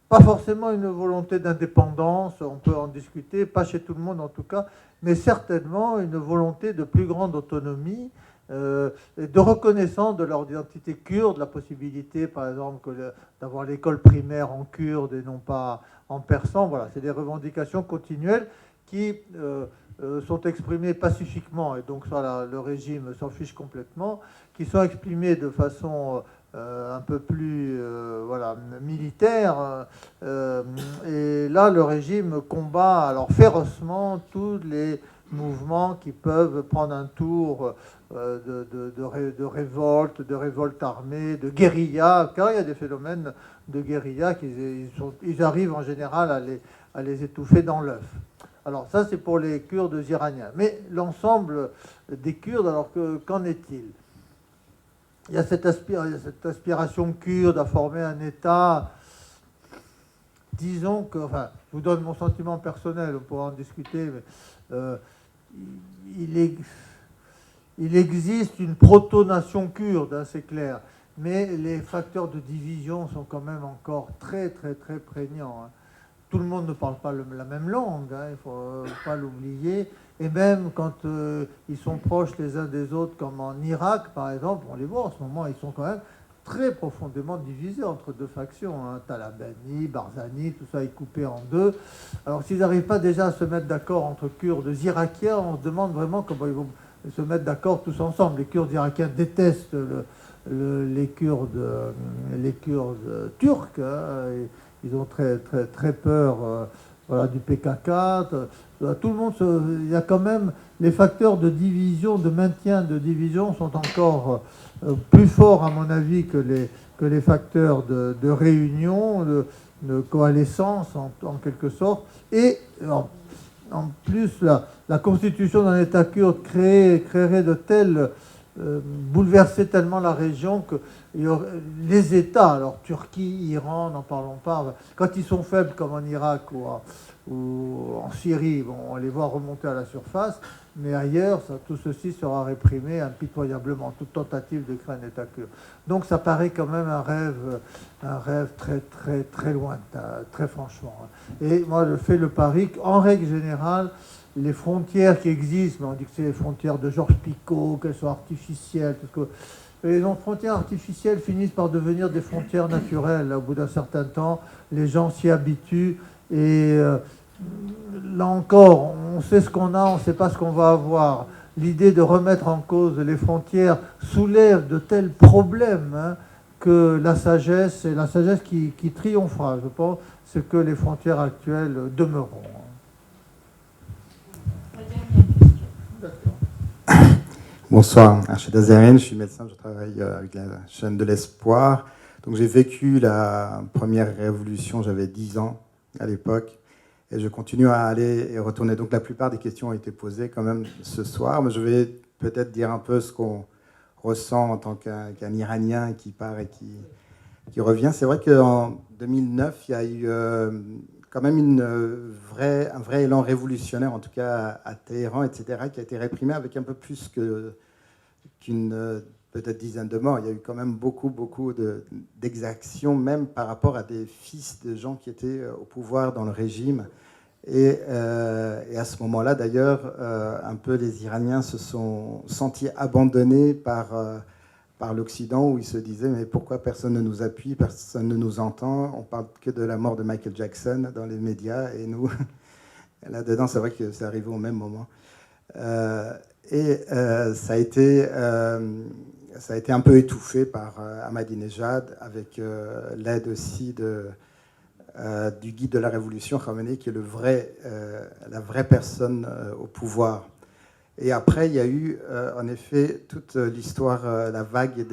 pas forcément une volonté d'indépendance, on peut en discuter, pas chez tout le monde en tout cas, mais certainement une volonté de plus grande autonomie, et de reconnaissance de leur identité kurde, la possibilité par exemple d'avoir l'école primaire en kurde et non pas en persan. Voilà, c'est des revendications continuelles qui sont exprimées pacifiquement, et donc ça, le régime s'en fiche complètement, qui sont exprimées de façon un peu plus militaire. Et là, le régime combat alors férocement tous les mouvements qui peuvent prendre un tour de révolte armée, de guérilla, car il y a des phénomènes de guérilla ils arrivent en général à les étouffer dans l'œuf. Alors ça, c'est pour les Kurdes iraniens. Mais l'ensemble des Kurdes, alors qu'en est-il? Il y a cette aspiration kurde à former un État, disons que, enfin, je vous donne mon sentiment personnel, on pourra en discuter, mais il existe une proto-nation kurde, hein, c'est clair, mais les facteurs de division sont quand même encore très, très, très prégnants. Hein. Tout le monde ne parle pas la même langue, hein, il ne faut pas l'oublier. Et même quand ils sont proches les uns des autres, comme en Irak, par exemple, on les voit en ce moment, ils sont quand même très profondément divisés entre deux factions. Hein. Talabani, Barzani, tout ça est coupé en deux. Alors s'ils n'arrivent pas déjà à se mettre d'accord entre Kurdes irakiens, on se demande vraiment comment ils vont se mettre d'accord tous ensemble. Les Kurdes irakiens détestent les Kurdes turcs. Hein, ils ont très, très, très peur voilà, du PKK. Tout le monde, il y a quand même les facteurs de division, de maintien de division sont encore plus forts, à mon avis, que les facteurs de réunion, de coalescence, en quelque sorte. Et en plus, la constitution d'un État kurde créerait de tels... bouleverser tellement la région que les États, alors Turquie, Iran, n'en parlons pas, quand ils sont faibles comme en Irak ou en Syrie, bon, on les voit remonter à la surface, mais ailleurs, tout ceci sera réprimé impitoyablement, toute tentative de créer un État kurde. Donc ça paraît quand même un rêve très, très, très lointain, très franchement. Et moi, je fais le pari qu'en règle générale, les frontières qui existent, on dit que c'est les frontières de Georges Picot, qu'elles soient artificielles, tout ce que... Les frontières artificielles finissent par devenir des frontières naturelles. Au bout d'un certain temps, les gens s'y habituent. Et là encore, on sait ce qu'on a, on ne sait pas ce qu'on va avoir. L'idée de remettre en cause les frontières soulève de tels problèmes hein, que la sagesse, c'est la sagesse qui triomphera, je pense, c'est que les frontières actuelles demeureront. Bonsoir, Archid Azarine, je suis médecin, je travaille avec la chaîne de l'Espoir. Donc j'ai vécu la première révolution, j'avais 10 ans à l'époque, et je continue à aller et retourner. Donc la plupart des questions ont été posées quand même ce soir, mais je vais peut-être dire un peu ce qu'on ressent en tant qu'un Iranien qui part et qui revient. C'est vrai qu'en 2009, il y a eu quand même un vrai élan révolutionnaire, en tout cas à Téhéran, etc., qui a été réprimé avec un peu plus qu'une peut-être dizaine de morts. Il y a eu quand même beaucoup d'exactions, même par rapport à des fils de gens qui étaient au pouvoir dans le régime. Et à ce moment-là, d'ailleurs, un peu les Iraniens se sont sentis abandonnés par l'Occident, où ils se disaient mais pourquoi personne ne nous appuie, personne ne nous entend, on parle que de la mort de Michael Jackson dans les médias, et nous, là-dedans, c'est vrai que c'est arrivé au même moment. Ça a été un peu étouffé par Ahmadinejad, avec l'aide aussi du guide de la révolution, Khamenei, qui est la vraie personne au pouvoir. Et après, il y a eu, en effet, toute l'histoire, la vague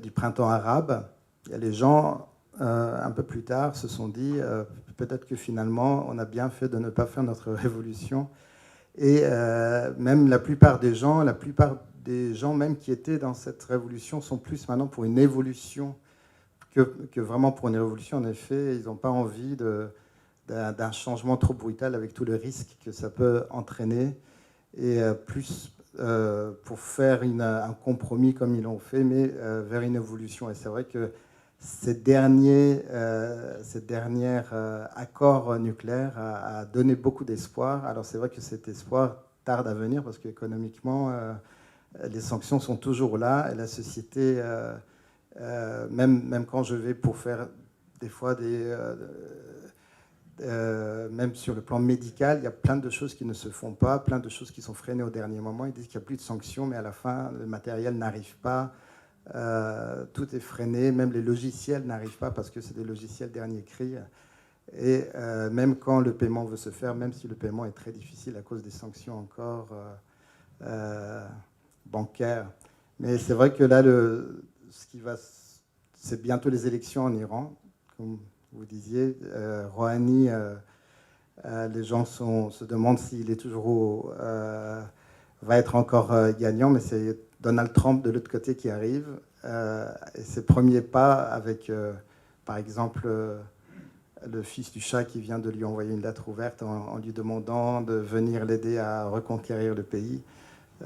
du printemps arabe. Et les gens, un peu plus tard, se sont dit, peut-être que finalement, on a bien fait de ne pas faire notre révolution. Et même la plupart des gens même qui étaient dans cette révolution sont plus maintenant pour une évolution que vraiment pour une révolution. En effet, ils n'ont pas envie d'un changement trop brutal avec tout le risque que ça peut entraîner. Et plus pour faire un compromis comme ils l'ont fait, mais vers une évolution. Et c'est vrai que ces derniers accords nucléaires a donné beaucoup d'espoir. Alors c'est vrai que cet espoir tarde à venir parce qu'économiquement, les sanctions sont toujours là et la société, même quand je vais pour faire des fois même sur le plan médical, il y a plein de choses qui ne se font pas, plein de choses qui sont freinées au dernier moment. Ils disent qu'il n'y a plus de sanctions, mais à la fin, le matériel n'arrive pas. Tout est freiné, même les logiciels n'arrivent pas parce que c'est des logiciels dernier cri. Et même quand le paiement veut se faire, même si le paiement est très difficile à cause des sanctions encore bancaires. Mais c'est vrai que là, c'est bientôt les élections en Iran, comme vous disiez. Rouhani, les gens se demandent s'il est toujours va être encore gagnant, mais c'est Donald Trump de l'autre côté qui arrive. Et ses premiers pas avec, par exemple, le fils du Shah qui vient de lui envoyer une lettre ouverte en lui demandant de venir l'aider à reconquérir le pays.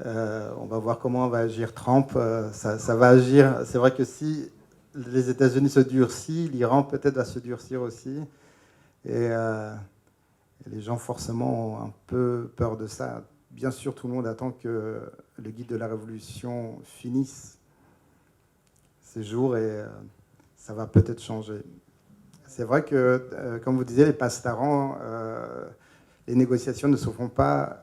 On va voir comment va agir Trump. Ça va agir. C'est vrai que si les États-Unis se durcissent, l'Iran peut-être va se durcir aussi. Et les gens forcément ont un peu peur de ça. Bien sûr, tout le monde attend que le guide de la révolution finisse ses jours et ça va peut-être changer. C'est vrai que, comme vous disiez, les pastarans, les négociations ne se font pas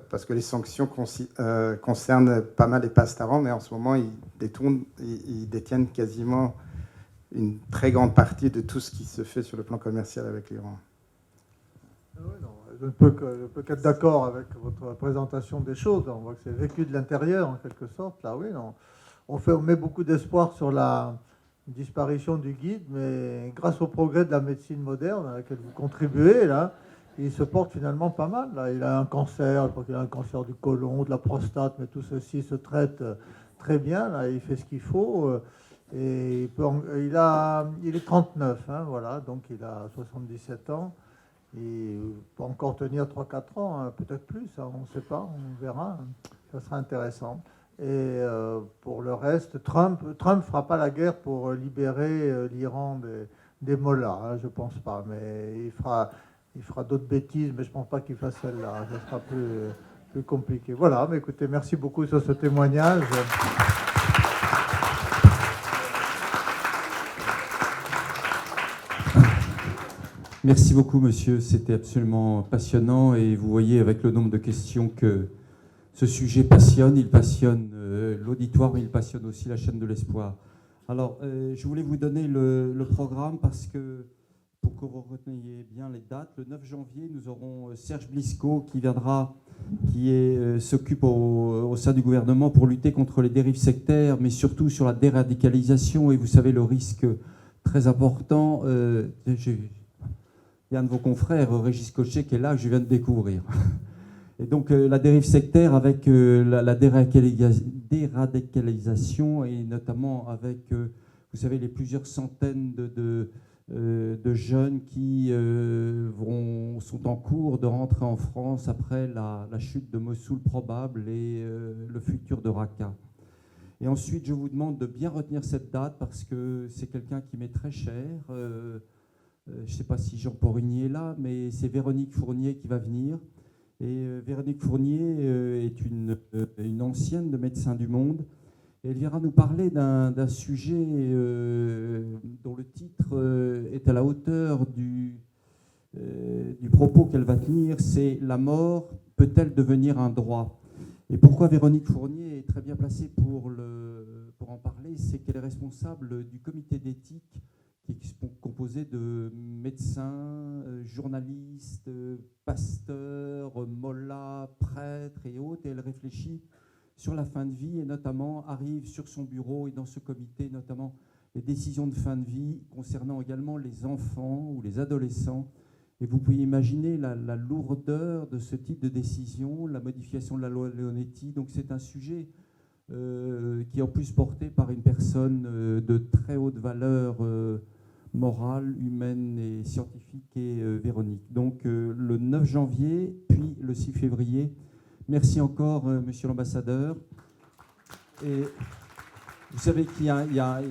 parce que les sanctions concernent pas mal les pastarans, mais en ce moment, ils détiennent quasiment une très grande partie de tout ce qui se fait sur le plan commercial avec l'Iran. Oui, non, je ne peux qu'être d'accord avec votre présentation des choses. On voit que c'est vécu de l'intérieur, en quelque sorte. Là, oui, non. On met beaucoup d'espoir sur la disparition du guide, mais grâce au progrès de la médecine moderne à laquelle vous contribuez, là, il se porte finalement pas mal. Là. Il a un cancer, je crois qu'il a un cancer du côlon, de la prostate, mais tout ceci se traite très bien. Là. Il fait ce qu'il faut. Et il est 39, hein, voilà, donc il a 77 ans. Il peut encore tenir 3-4 ans, hein, peut-être plus, hein, on ne sait pas, on verra. Ça sera intéressant. Et pour le reste, Trump ne fera pas la guerre pour libérer l'Iran des mollahs, hein, je ne pense pas. Mais il fera d'autres bêtises, mais je ne pense pas qu'il fasse celle-là. Ça sera plus compliqué. Voilà, mais écoutez, merci beaucoup sur ce témoignage. Merci beaucoup, monsieur. C'était absolument passionnant. Et vous voyez, avec le nombre de questions, que ce sujet passionne. Il passionne l'auditoire, mais il passionne aussi la chaîne de l'espoir. Alors, je voulais vous donner le programme parce que, pour que vous reteniez bien les dates, le 9 janvier, nous aurons Serge Blisco qui viendra, s'occupe au sein du gouvernement pour lutter contre les dérives sectaires, mais surtout sur la déradicalisation. Et vous savez, le risque très important... Il y a un de vos confrères, Régis Cochet, qui est là, que je viens de découvrir. Et donc, la dérive sectaire avec la déradicalisation, et notamment avec, vous savez, les plusieurs centaines de jeunes qui sont en cours de rentrer en France après la chute de Mossoul probable et le futur de Raqqa. Et ensuite, je vous demande de bien retenir cette date parce que c'est quelqu'un qui m'est très cher. Je ne sais pas si Jean Porigny est là, mais c'est Véronique Fournier qui va venir. Et Véronique Fournier est une ancienne de Médecins du Monde. Et elle viendra nous parler d'un sujet dont le titre est à la hauteur du propos qu'elle va tenir, c'est « La mort peut-elle devenir un droit ?» Et pourquoi Véronique Fournier est très bien placée pour en parler, c'est qu'elle est responsable du comité d'éthique qui est composé de médecins, journalistes, pasteurs, mollahs, prêtres et autres. Et elle réfléchit sur la fin de vie et notamment arrive sur son bureau et dans ce comité, notamment les décisions de fin de vie concernant également les enfants ou les adolescents. Et vous pouvez imaginer la lourdeur de ce type de décision, la modification de la loi Leonetti. Donc c'est un sujet qui est en plus porté par une personne de très haute valeur morale, humaine et scientifique, et Véronique. Donc le 9 janvier, puis le 6 février. Merci encore, monsieur l'ambassadeur. Et vous savez qu'il y a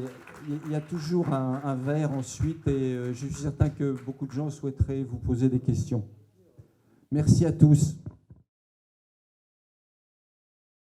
toujours un verre ensuite, et je suis certain que beaucoup de gens souhaiteraient vous poser des questions. Merci à tous.